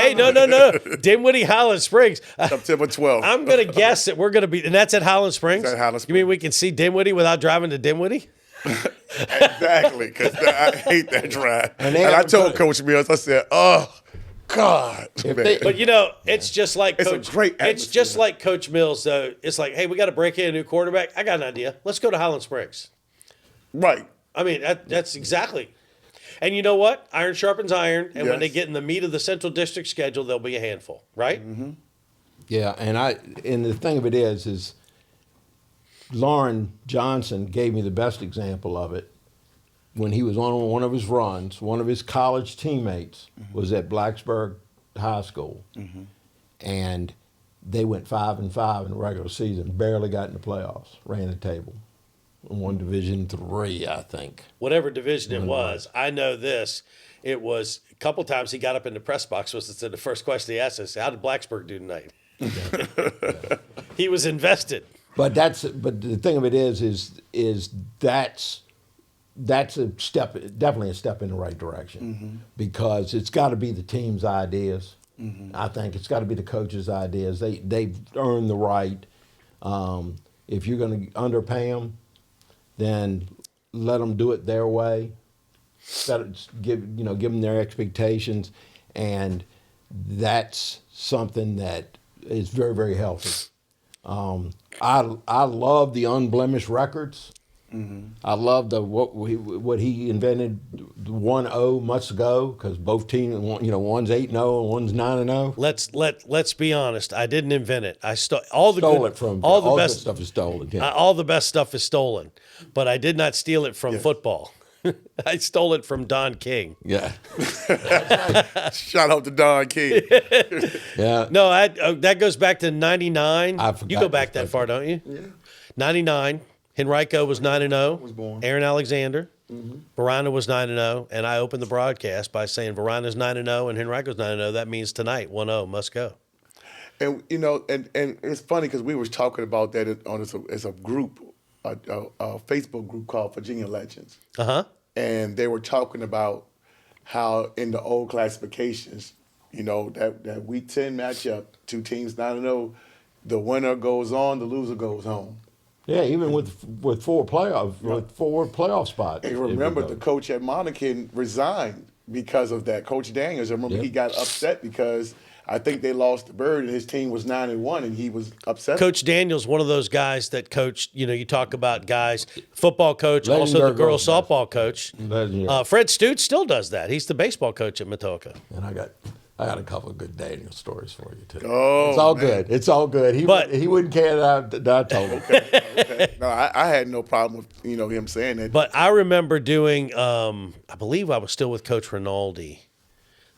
Dinwiddie, Highland Springs. September 12th. I'm gonna guess that we're gonna be, and that's at Highland Springs. It's at Highland Springs. You mean we can see Dinwiddie without driving to Dinwiddie? Exactly, because I hate that drive. And I told Coach Mills, I said, "Oh God." But it's just like it's Coach. A great atmosphere. It's just like Coach Mills, though. It's like, hey, we got to break in a new quarterback. I got an idea. Let's go to Highland Springs. Right. I mean, that's exactly. And you know what? Iron sharpens iron, and when they get in the meat of the Central District schedule, they'll be a handful, right? Yeah, and the thing of it is Lauren Johnson gave me the best example of it when he was on one of his runs. One of his college teammates was at Blacksburg High School, and they went 5-5 in the regular season, barely got in the playoffs, ran the table. Won Division III, I think. Whatever division it was, I know this. It was a couple times he got up in the press box. Was the first question he asked us, "How did Blacksburg do tonight?" He was invested. But the thing of it is that's a step, definitely a step in the right direction, because it's got to be the team's ideas. I think it's got to be the coaches' ideas. They've earned the right. If you're going to underpay them, then let them do it their way. Give them their expectations, and that's something that is very, very healthy. I love the unblemished records. I love what he invented. The 1-0 must go because both teams, one's 8-0 and one's 9-0. Let's be honest. I didn't invent it. I stole it from all the good best stuff is stolen. Yeah. all the best stuff is stolen, but I did not steal it from football. I stole it from Don King. Yeah. Shout out to Don King. Yeah. No, that goes back to '99. I forgot You go back that far, don't you? Yeah. '99. Henrico was 9-0. Was born. Aaron Alexander. Verona was 9-0. And I opened the broadcast by saying Verona's 9-0 and Henrico's 9-0. That means tonight, 1-0, must go. And and it's funny because we were talking about that as a group, a Facebook group called Virginia Legends. And they were talking about how in the old classifications, that Week 10 matchup, two teams 9-0, the winner goes on, the loser goes home. Yeah, even with four playoff spots. And remember, the coach at Monacan resigned because of that. Coach Daniels, I remember he got upset because I think they lost the Bird and his team was 9-1 and he was upset. Coach Daniels, one of those guys that coached, you talk about guys, football coach, also the girls softball coach. Fred Stute still does that. He's the baseball coach at Matoka. And I got a couple of good Daniel stories for you too. Oh, it's all good. It's all good. He wouldn't care that I told him. Okay. No, I had no problem with him saying that. But I remember doing. I believe I was still with Coach Rinaldi.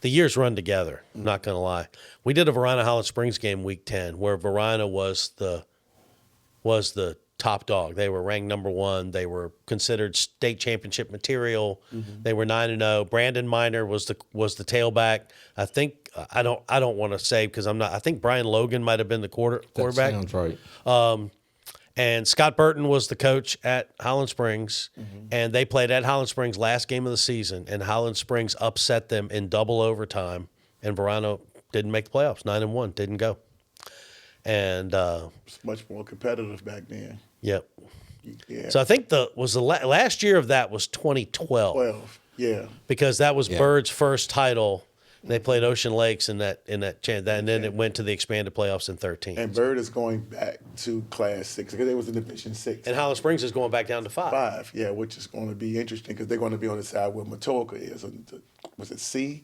The years run together. I'm not going to lie. We did a Verona Holland Springs game Week 10 where Verona was the top dog. They were ranked number 1. They were considered state championship material. They were 9-0. Brandon Miner was the tailback. I think I don't want to say because I'm not. I think Brian Logan might have been the quarterback. That sounds right. And Scott Burton was the coach at Holland Springs, and they played at Holland Springs last game of the season, and Holland Springs upset them in double overtime, and Verona didn't make the playoffs, 9-1, didn't go. And it's much more competitive back then. Yep. Yeah. So I think the last year of that was 2012. 12, yeah. Because that was Bird's first title. They played Ocean Lakes in that and then it went to the expanded playoffs in 13. And Bird is going back to Class 6 because they was in Division 6. And Holland Springs is going back down to 5. 5, yeah, which is going to be interesting because they're going to be on the side where Matoka is. Was it C?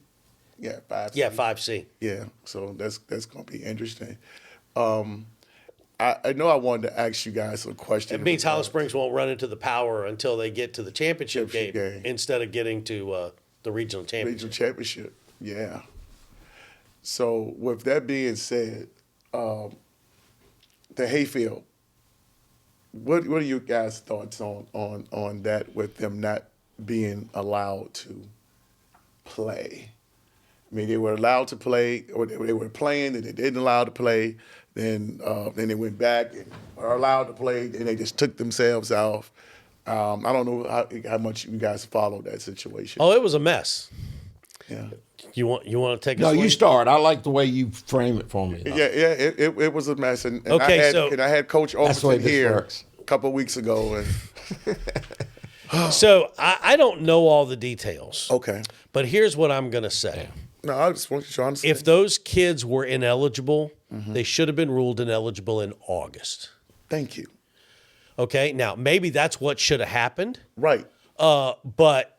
Yeah, 5C. Yeah, 5C. Yeah, so that's going to be interesting. I know I wanted to ask you guys a question. It means Holland Springs won't run into the power until they get to the championship game instead of getting to the regional championship. Regional championship, yeah. So with that being said, the hayfield. What are your guys' thoughts on that with them not being allowed to play? I mean, they were allowed to play, or they were playing, and they didn't allow to play. Then they went back and were allowed to play, and they just took themselves off. I don't know how much you guys followed that situation. Oh, it was a mess. Yeah. You want to take a No, swing? you start. I like the way you frame it for me. Yeah, it was a mess, and Okay, I had Coach Overton here a couple of weeks ago, and So I don't know all the details. okay. But here's what I'm going to say. No, I just want you to understand. If those kids were ineligible, they should have been ruled ineligible in August. Thank you. Okay? Now, maybe that's what should have happened. Right. But,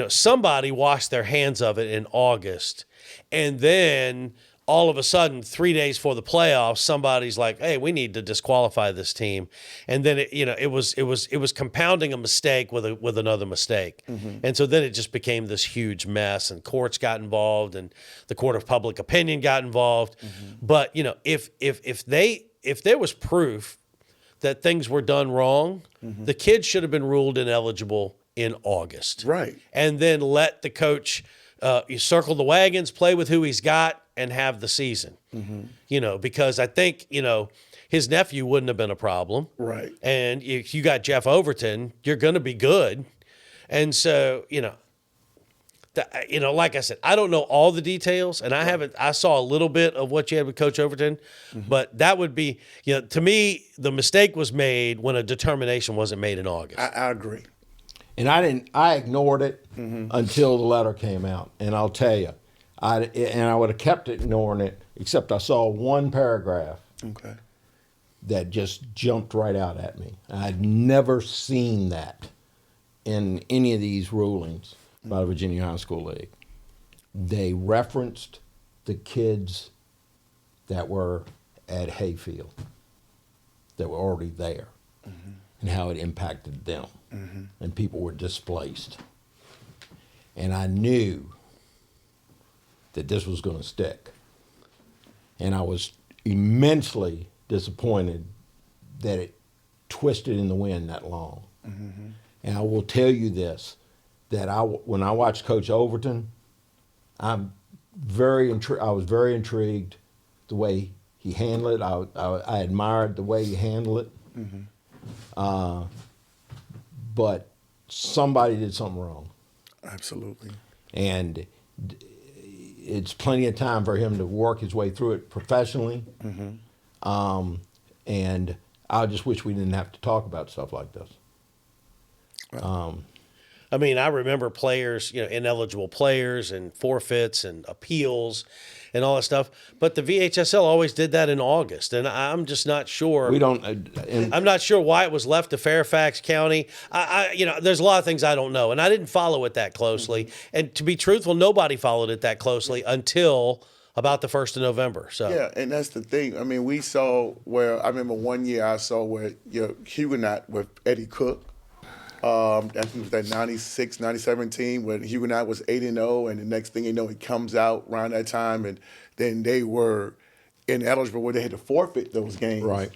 somebody washed their hands of it in August. And then all of a sudden, 3 days before the playoffs, somebody's like, hey, we need to disqualify this team. And then, it was compounding a mistake with another mistake. And so then it just became this huge mess, and courts got involved, and the court of public opinion got involved. But, if there was proof that things were done wrong, the kids should have been ruled ineligible in August. Right. And then let the coach circle the wagons, play with who he's got, and have the season. Because I think, his nephew wouldn't have been a problem. Right. And if you got Jeff Overton, you're going to be good. And so, like I said, I don't know all the details, and I saw a little bit of what you had with Coach Overton, but that would be, to me, the mistake was made when a determination wasn't made in August. I agree. And I ignored it until the letter came out. And I'll tell you, I would have kept ignoring it, except I saw one paragraph. Okay. that just jumped right out at me. I'd never seen that in any of these rulings by the Virginia High School League. They referenced the kids that were at Hayfield, that were already there, and how it impacted them, and people were displaced. And I knew that this was going to stick. And I was immensely disappointed that it twisted in the wind that long. And I will tell you this, that when I watched Coach Overton, I was very intrigued the way he handled it. I admired the way he handled it. But somebody did something wrong. Absolutely. And it's plenty of time for him to work his way through it professionally. And I just wish we didn't have to talk about stuff like this. I mean, I remember players, ineligible players and forfeits and appeals and all that stuff. But the VHSL always did that in August, and I'm just not sure. We don't. I'm not sure why it was left to Fairfax County. There's a lot of things I don't know, and I didn't follow it that closely. And to be truthful, nobody followed it that closely until about the 1st of November. So yeah, and that's the thing. I mean, we saw where I remember one year I saw where Huguenot with Eddie Cook. I think it was that 96, 97 team when Huguenot was 8-0, and the next thing you know, it comes out around that time, and then they were ineligible where they had to forfeit those games. Right.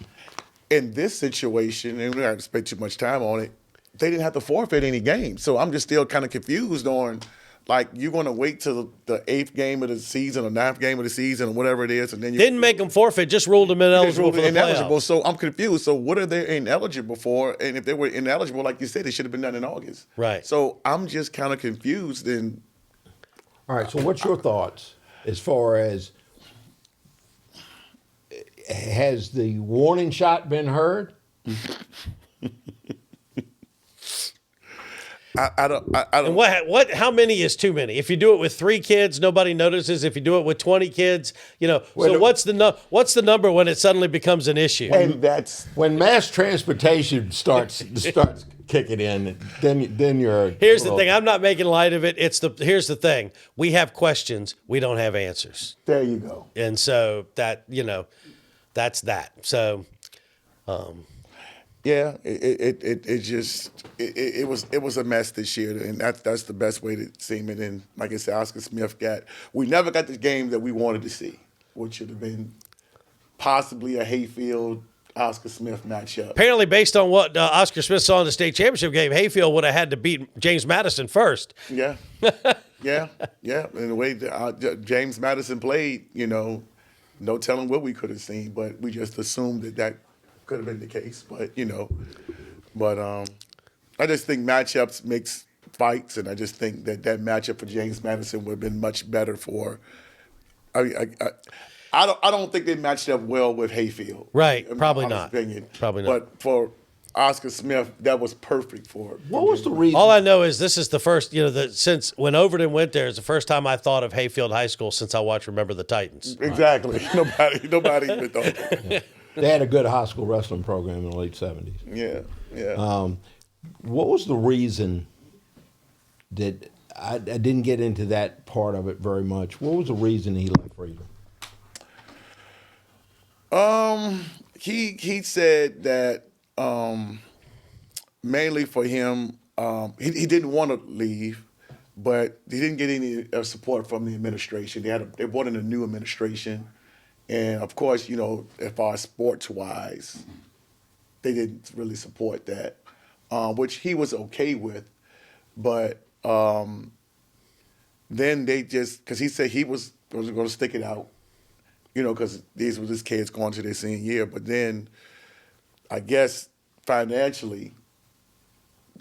In this situation, and we don't have to spend too much time on it, they didn't have to forfeit any games. So I'm just still kind of confused on, like, you're going to wait till the 8th game of the season or 9th game of the season or whatever it is, and then you didn't make them forfeit, just ruled them ineligible for the playoffs. So I'm confused. So what are they ineligible for? And if they were ineligible, like you said, it should have been done in August. Right. So I'm just kind of confused. And All right. So what's your thoughts as far as, has the warning shot been heard? I don't. And what? How many is too many? If you do it with 3 kids, nobody notices. If you do it with 20 kids, so what's the number when it suddenly becomes an issue? And that's When mass transportation starts kicking in, then you're. Here's the thing. I'm not making light of it. Here's the thing. We have questions. We don't have answers. there. You go. And so that's that. So. Yeah, it was a mess this year, and that's the best way to see it. And like I said, Oscar Smith we never got the game that we wanted to see, which should have been possibly a Hayfield Oscar Smith matchup. Apparently, based on what Oscar Smith saw in the state championship game, Hayfield would have had to beat James Madison first. Yeah, yeah. And the way James Madison played, no telling what we could have seen, but we just assumed that could have been the case, but I just think matchups makes fights, and I just think that matchup for James Madison would have been much better for. I don't think they matched up well with Hayfield. Right, in probably my not. Opinion. Probably not. But for Oscar Smith, that was perfect for. What was the reason? All I know is this is the first, since when Overton went there, it's the first time I thought of Hayfield High School since I watched Remember the Titans. Exactly. Nobody even thought that. Yeah. They had a good high school wrestling program in the late 70s. Yeah. What was the reason that I didn't get into that part of it very much? What was the reason he left Freedom? He said that mainly for him, he didn't want to leave, but he didn't get any support from the administration. They brought in a new administration. And of course, as far as sports-wise, they didn't really support that, which he was okay with. But then they because he said he was going to stick it out, because these were his kids going to their senior year. But then, I guess financially,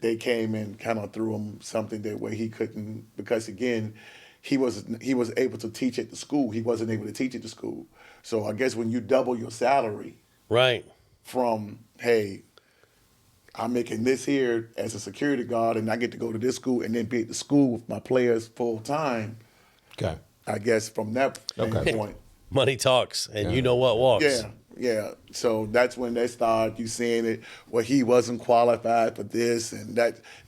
they came and kind of threw him something that way he couldn't, because again, he was able to teach at the school. He wasn't able to teach at the school. So I guess when you double your salary, right, from, hey, I'm making this here as a security guard, and I get to go to this school and then be at the school with my players full time. Okay. I guess from that standpoint. Money talks, and you know what walks. Yeah, Yeah. So that's when they start you seeing it where he wasn't qualified for this, and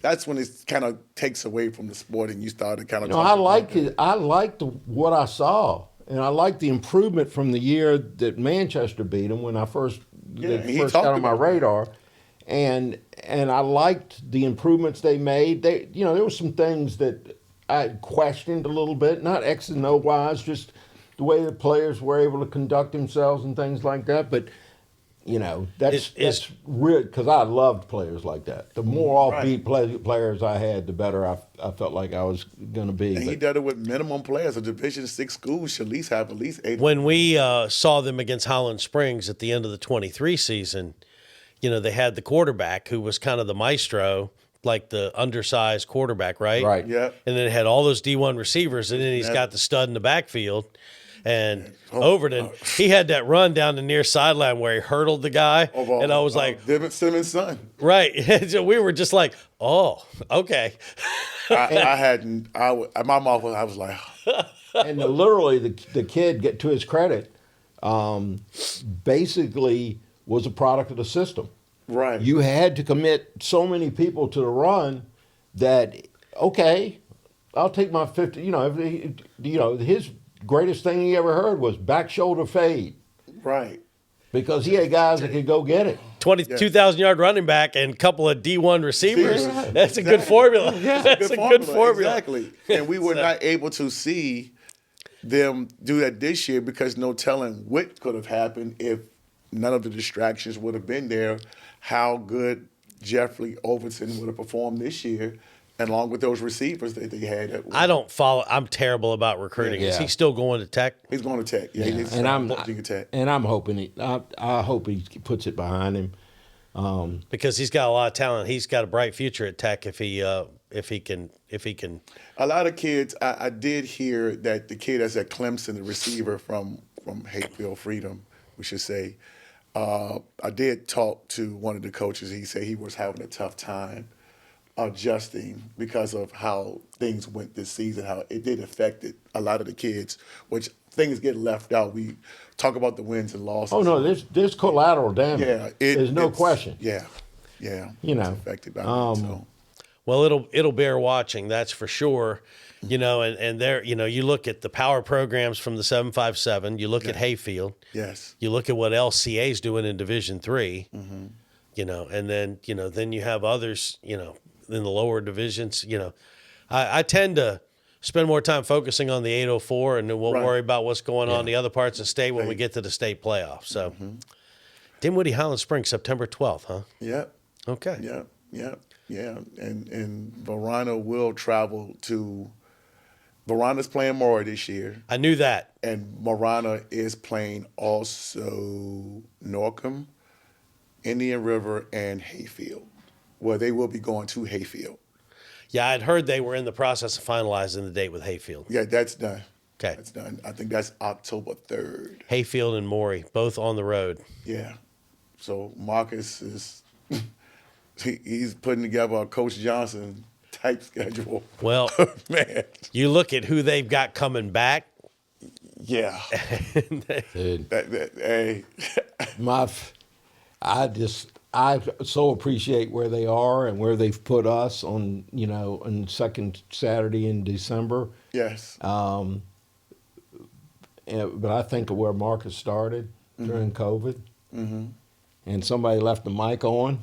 that's when it kind of takes away from the sport, and you start to kind of. I like it. I liked what I saw, and I liked the improvement from the year that Manchester beat them when I first got on my radar, and I liked the improvements they made. There were some things that I questioned a little bit, not X and O wise, just the way the players were able to conduct themselves and things like that. But that's real, because I loved players like that. The more offbeat players I had, the better I felt like I was going to be. And he did it with minimum players. A Division VI school should have at least 8. When we saw them against Holland Springs at the end of the 23 season, they had the quarterback who was kind of the maestro, like the undersized quarterback, right? Right. Yeah. And then it had all those D1 receivers, and then he's got the stud in the backfield. And Overton, he had that run down the near sideline where he hurdled the guy, and I was like, Simmons' son. Right. So we were just like, oh, okay. I was like, and literally the kid, get to his credit, basically was a product of the system. right. You had to commit so many people to the run that, okay, I'll take my 50. His greatest thing he ever heard was back shoulder fade, Right. because he had guys that could go get it. 2,000-yard running back and a couple of D1 receivers. That's a good formula. That's a good formula. Exactly. And we were not able to see them do that this year because no telling what could have happened if none of the distractions would have been there, how good Jeffrey Overton would have performed this year, and along with those receivers that they had. I don't follow. I'm terrible about recruiting. Yeah. Is he still going to Tech? He's going to Tech. Yeah, he's and I'm Tech. and I'm hoping I hope he puts it behind him. Because he's got a lot of talent. He's got a bright future at Tech if he can. A lot of kids. I did hear that the kid that's at Clemson, the receiver from Hateville Freedom, we should say. I did talk to one of the coaches. He said he was having a tough time adjusting because of how things went this season, how it did affect a lot of the kids, which things get left out. We talk about the wins and losses. Oh no, there's collateral damage. Yeah, there's no question. Yeah. It's affected by that. So. Well, it'll bear watching, that's for sure. And there, you look at the power programs from the 757. You look at Hayfield. Yes. You look at what LCA is doing in Division III. And then then you have others. In the lower divisions. I tend to spend more time focusing on the 804, and then we'll worry about what's going on in the other parts of the state when we get to the state playoffs. So, Dinwiddie Highland Springs, September 12th, huh? Yeah. Okay. Yeah. And Verona will travel to. Verona's playing Maury this year. I knew that. And Marana is playing also Norcom, Indian River, and Hayfield. Well, they will be going to Hayfield. Yeah, I'd heard they were in the process of finalizing the date with Hayfield. Yeah, that's done. Okay. That's done. I think that's October 3rd. Hayfield and Maury, both on the road. Yeah. So Marcus is he's putting together a Coach Johnson type schedule. Well, man, you look at who they've got coming back. Yeah. Dude, Hey. I so appreciate where they are and where they've put us on, on second Saturday in December. Yes. But I think of where Marcus started during COVID, and somebody left the mic on,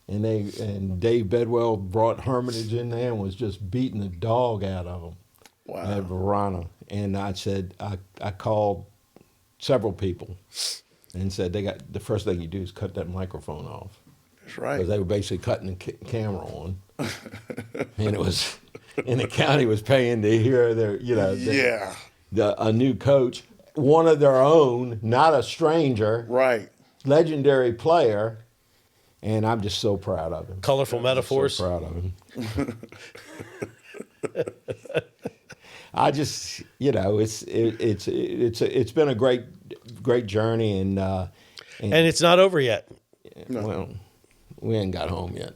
and Dave Bedwell brought Hermitage in there and was just beating the dog out of them at Verona. And I said I called several people. And said the first thing you do is cut that microphone off. That's right. Because they were basically cutting the camera on, and the county was paying to hear a new coach, one of their own, not a stranger, right, legendary player, and I'm just so proud of him. Colorful metaphors. So proud of him. I just, it's been a great journey, and it's not over yet. No. Well, we ain't got home yet.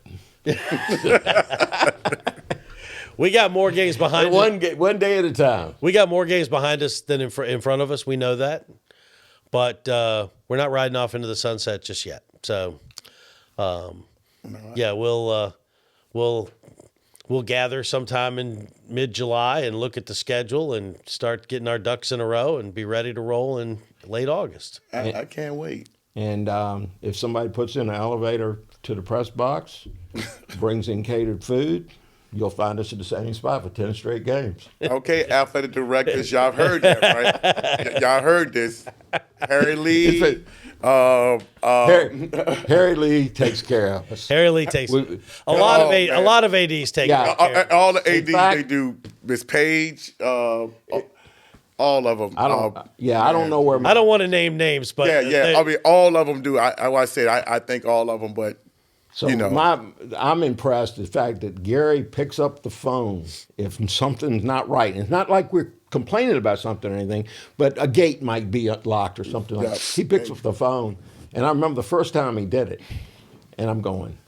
We got more games behind us. One day at a time. We got more games behind us than in front of us. We know that. but we're not riding off into the sunset just yet. So, yeah, we'll gather sometime in mid-July and look at the schedule and start getting our ducks in a row and be ready to roll in late August. I can't wait. And if somebody puts in an elevator to the press box, brings in catered food, you'll find us at the same spot for 10 straight games. Okay, athletic directors, y'all heard that, right? Y'all heard this. Harry Lee. Harry Lee takes care of us. Harry Lee takes a lot of ADs take care of us. All the ADs they do. Miss Page, all of them. I don't know where. I don't want to name names, but I mean, all of them do. I think all of them, but. So I'm impressed with the fact that Gary picks up the phone if something's not right. And it's not like we're complaining about something or anything, but a gate might be locked or something like that. He picks up the phone, and I remember the first time he did it, and I'm going,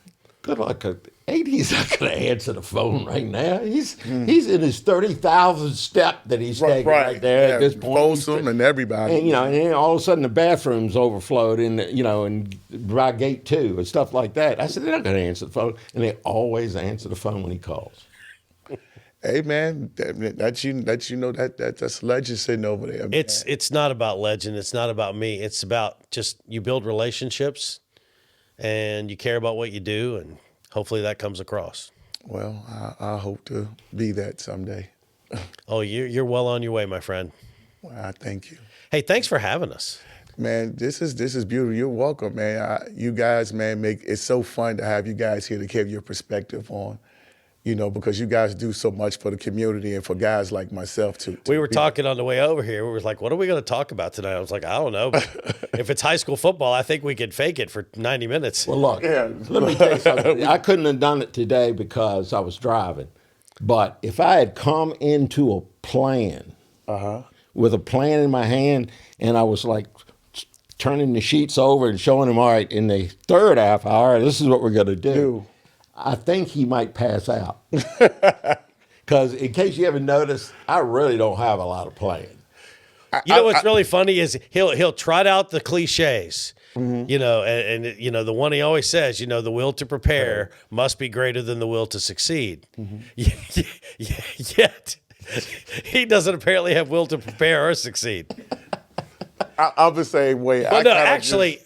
good luck. AD's not going to answer the phone right now. He's in his 30,000th step that he's taking right there at this point. Folsom and everybody. And, and then all of a sudden the bathrooms overflowed and by gate 2 and stuff like that. I said, they're not going to answer the phone. And they always answer the phone when he calls. Hey, man, that's legend sitting over there. It's not about legend. It's not about me. It's about just you build relationships and you care about what you do, and hopefully that comes across. Well, I hope to be that someday. Oh, you're well on your way, my friend. Well, I thank you. Hey, thanks for having us. Man, this is beautiful. You're welcome, man. You guys, man, it's so fun to have you guys here to give your perspective on, because you guys do so much for the community and for guys like myself too. We were talking on the way over here. We were like, what are we going to talk about tonight? I was like, I don't know. But if it's high school football, I think we could fake it for 90 minutes. Well, look, let me tell you something. I couldn't have done it today because I was driving. But if I had come into a plan with a plan in my hand and I was like turning the sheets over and showing him, all right, in the third half hour, this is what we're going to do. I think he might pass out. Because in case you haven't noticed, I really don't have a lot of playing. What's really funny is he'll trot out the cliches, and the one he always says, the will to prepare must be greater than the will to succeed. Yet he doesn't apparently have will to prepare or succeed. I'm the same way. Well, no, actually,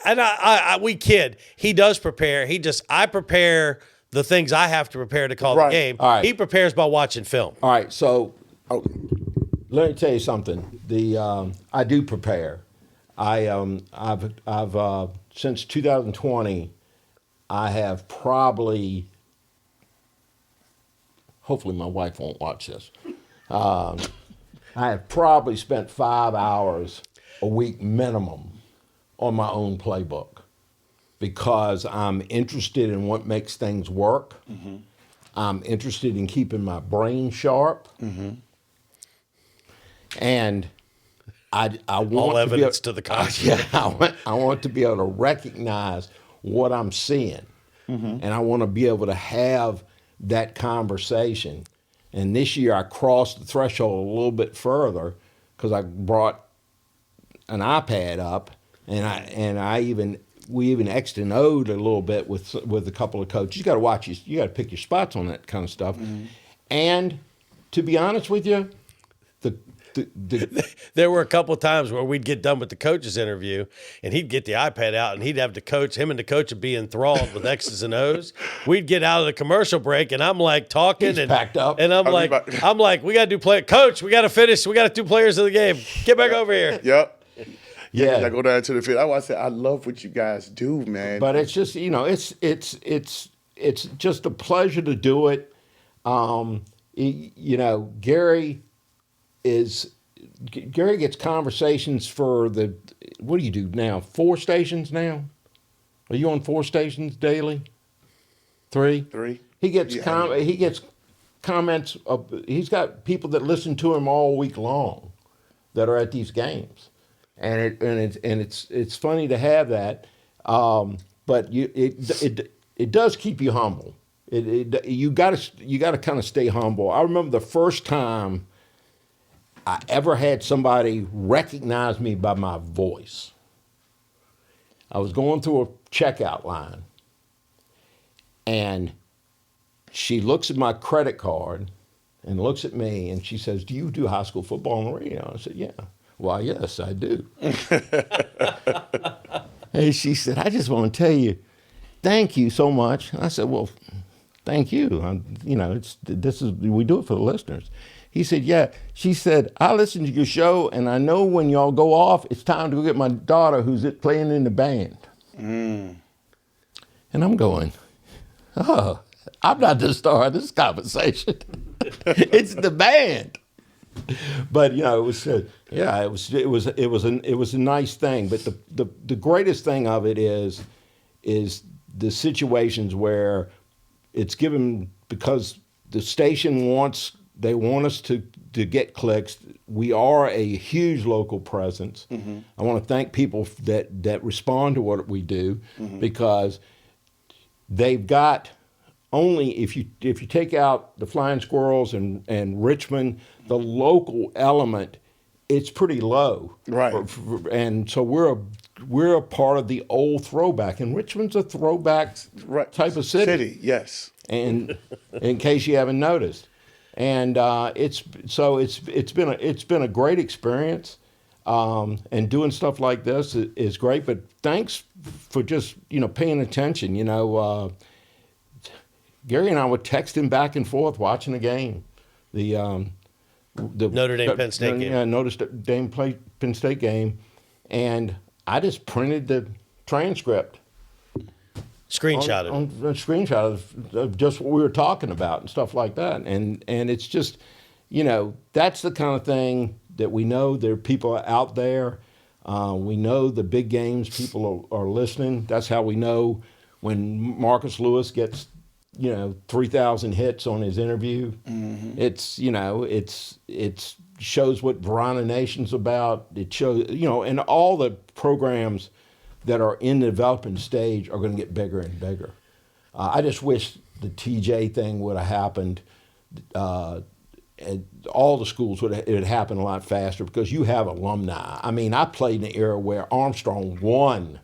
we kid. He does prepare. I prepare the things I have to prepare to call the game. Right. He prepares by watching film. All right, so let me tell you something. I do prepare. I've since 2020, I have probably. Hopefully, my wife won't watch this. I have probably spent 5 hours a week minimum on my own playbook. Because I'm interested in what makes things work. Mm-hmm. I'm interested in keeping my brain sharp. Mm-hmm. And I want all evidence to the contrary. I want to be able to recognize what I'm seeing. Mm-hmm. And I want to be able to have that conversation. And this year I crossed the threshold a little bit further because I brought an iPad up and we even X'd and O'd a little bit with a couple of coaches. You got to watch. You got to pick your spots on that kind of stuff. Mm-hmm. And to be honest with you, there were a couple of times where we'd get done with the coach's interview, and he'd get the iPad out, and he'd have the coach. Him and the coach would be enthralled with X's and O's. We'd get out of the commercial break, and I'm like talking and packed up, and I'm like, we got to do play. Coach, we got to finish. We got to do players of the game. Get back over here. Yep. Yeah, I go down to the field. I say I love what you guys do, man. But it's just it's just a pleasure to do it. Gary gets conversations for the. What do you do now? 4 stations now? Are you on 4 stations daily? 3. 3. He gets he gets comments. He's got people that listen to him all week long, that are at these games. And it's funny to have that, but it does keep you humble. You got to kind of stay humble. I remember the first time I ever had somebody recognize me by my voice. I was going through a checkout line, and she looks at my credit card and looks at me, and she says, "Do you do high school football on the radio?" I said, "Yeah." "Why, yes, I do." And she said, "I just want to tell you, thank you so much." I said, "Well, thank you. We do it for the listeners." He said, "Yeah." She said, "I listen to your show, and I know when y'all go off, it's time to go get my daughter who's playing in the band." And I'm going, "Oh, I'm not the star of this conversation. It's the band." But it was a nice thing. But the greatest thing of it is the situations where it's given, because the station wants us to get clicks. We are a huge local presence. I want to thank people that respond to what we do, because they've got, only if you take out the Flying Squirrels and Richmond, the local element, it's pretty low. Right. And so we're a part of the old throwback, and Richmond's a throwback type of city. Yes. And in case you haven't noticed, and it's been a great experience, and doing stuff like this is great. But thanks for just paying attention. Gary and I would text him back and forth watching the game, the Notre Dame Penn State game. Yeah, Notre Dame Penn State game, and I just printed the transcript. Screenshot on a screenshot of just what we were talking about and stuff like that. And it's just, that's the kind of thing that we know there are people out there. We know the big games, people are listening. That's how we know when Marcus Lewis gets, 3,000 hits on his interview. It's shows what Verona Nation's about. It shows, and all the programs that are in the developing stage are going to get bigger and bigger. I just wish the TJ thing would have happened. At all the schools it would happen a lot faster, because you have alumni. I mean, I played in the era where Armstrong won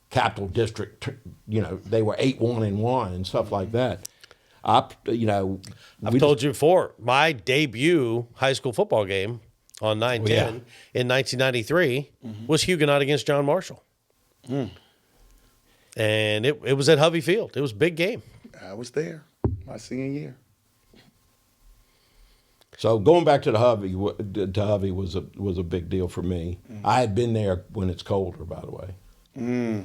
Capital District. They were 8-1-1 and stuff like that. I've told you before, my debut high school football game on 9-10 in 1993 was Huguenot against John Marshall. And it was at Hovey Field. It was a big game. I was there my senior year. So going back to the Hovey was a big deal for me. I had been there when it's colder, by the way.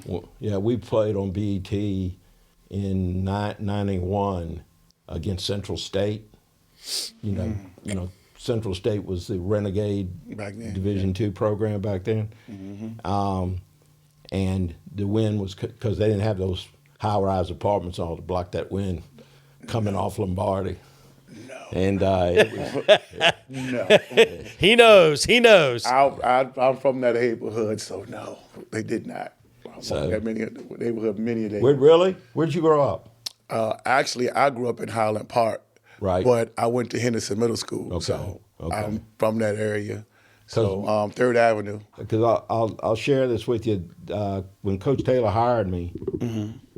Well, yeah, we played on BET in 91 against Central State. Central State was the Renegade Division II program back then. And the wind was, because they didn't have those high-rise apartments all to block that wind coming off Lombardi. No. And it was, No. He knows. I'm from that neighborhood, so no, they did not. That neighborhood many days. Really? Where'd you grow up? Actually, I grew up in Highland Park. Right. But I went to Henderson Middle School, so I'm from that area. So 3rd Avenue. Because I'll share this with you. When Coach Taylor hired me,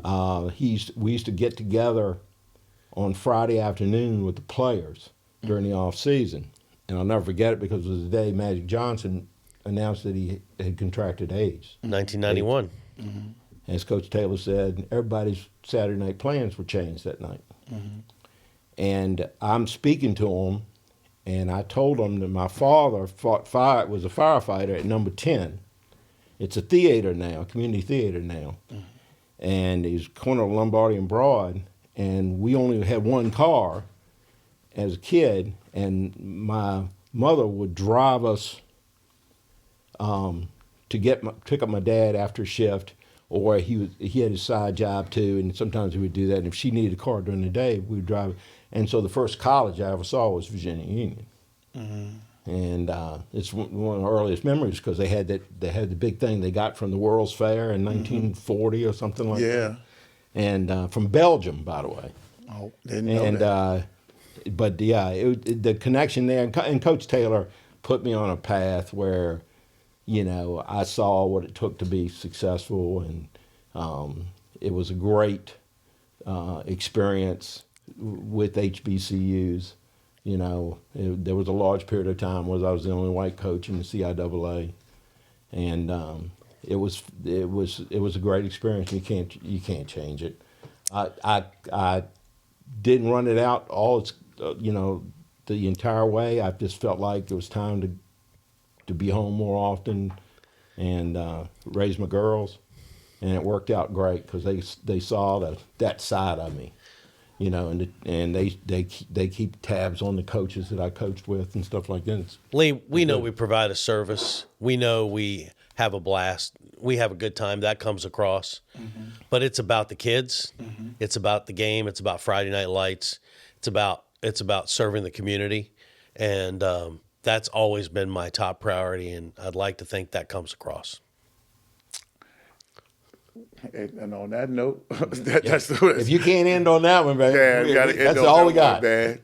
we used to get together on Friday afternoon with the players during the off season, and I'll never forget it because it was the day Magic Johnson announced that he had contracted AIDS. 1991. As Coach Taylor said, everybody's Saturday night plans were changed that night. And I'm speaking to him. And I told him that my father was a firefighter at number 10. It's a theater now, community theater now. And he's corner of Lombardi and Broad. And we only had one car as a kid. And my mother would drive us to pick up my dad after shift. Or he had his side job too. And sometimes he would do that. And if she needed a car during the day, we would drive. And so the first college I ever saw was Virginia Union. And it's one of the earliest memories because they had the big thing they got from the World's Fair in 1940 or something like that. And from Belgium, by the way. Oh, didn't know that. But yeah, the connection there, and Coach Taylor put me on a path where I saw what it took to be successful, and it was a great experience with HBCUs. There was a large period of time where I was the only white coach in the CIAA, and it was a great experience. You can't change it. I didn't run it out all the entire way. I just felt like it was time to be home more often and raise my girls, and it worked out great because they saw that side of me. And they keep tabs on the coaches that I coached with and stuff like this. Lee, we know we provide a service. We know we have a blast. We have a good time. That comes across. Mm-hmm. But it's about the kids. Mm-hmm. It's about the game. It's about Friday Night Lights. It's about serving the community. And that's always been my top priority, and I'd like to think that comes across. And on that note, that's if you can't end on that one, man, that's all we got, man.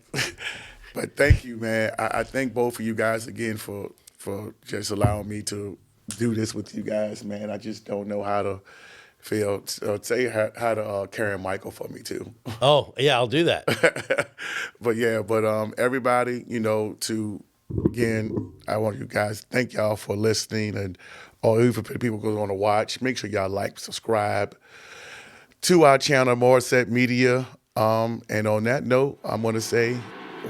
But thank you, man. I thank both of you guys again for just allowing me to do this with you guys, man. I just don't know how to feel. Say how to carry Michael for me too. Oh yeah, I'll do that. but everybody, again, I want you guys thank y'all for listening, and or even for people who want to watch, make sure y'all like, subscribe to our channel, Morrisette Media. And on that note, I'm going to say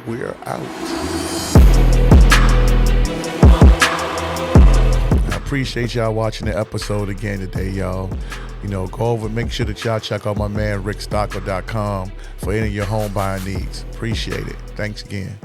we're out. I appreciate y'all watching the episode again today, y'all. Go over, make sure that y'all check out my man, rickstockel.com for any of your home buying needs. Appreciate it. Thanks again.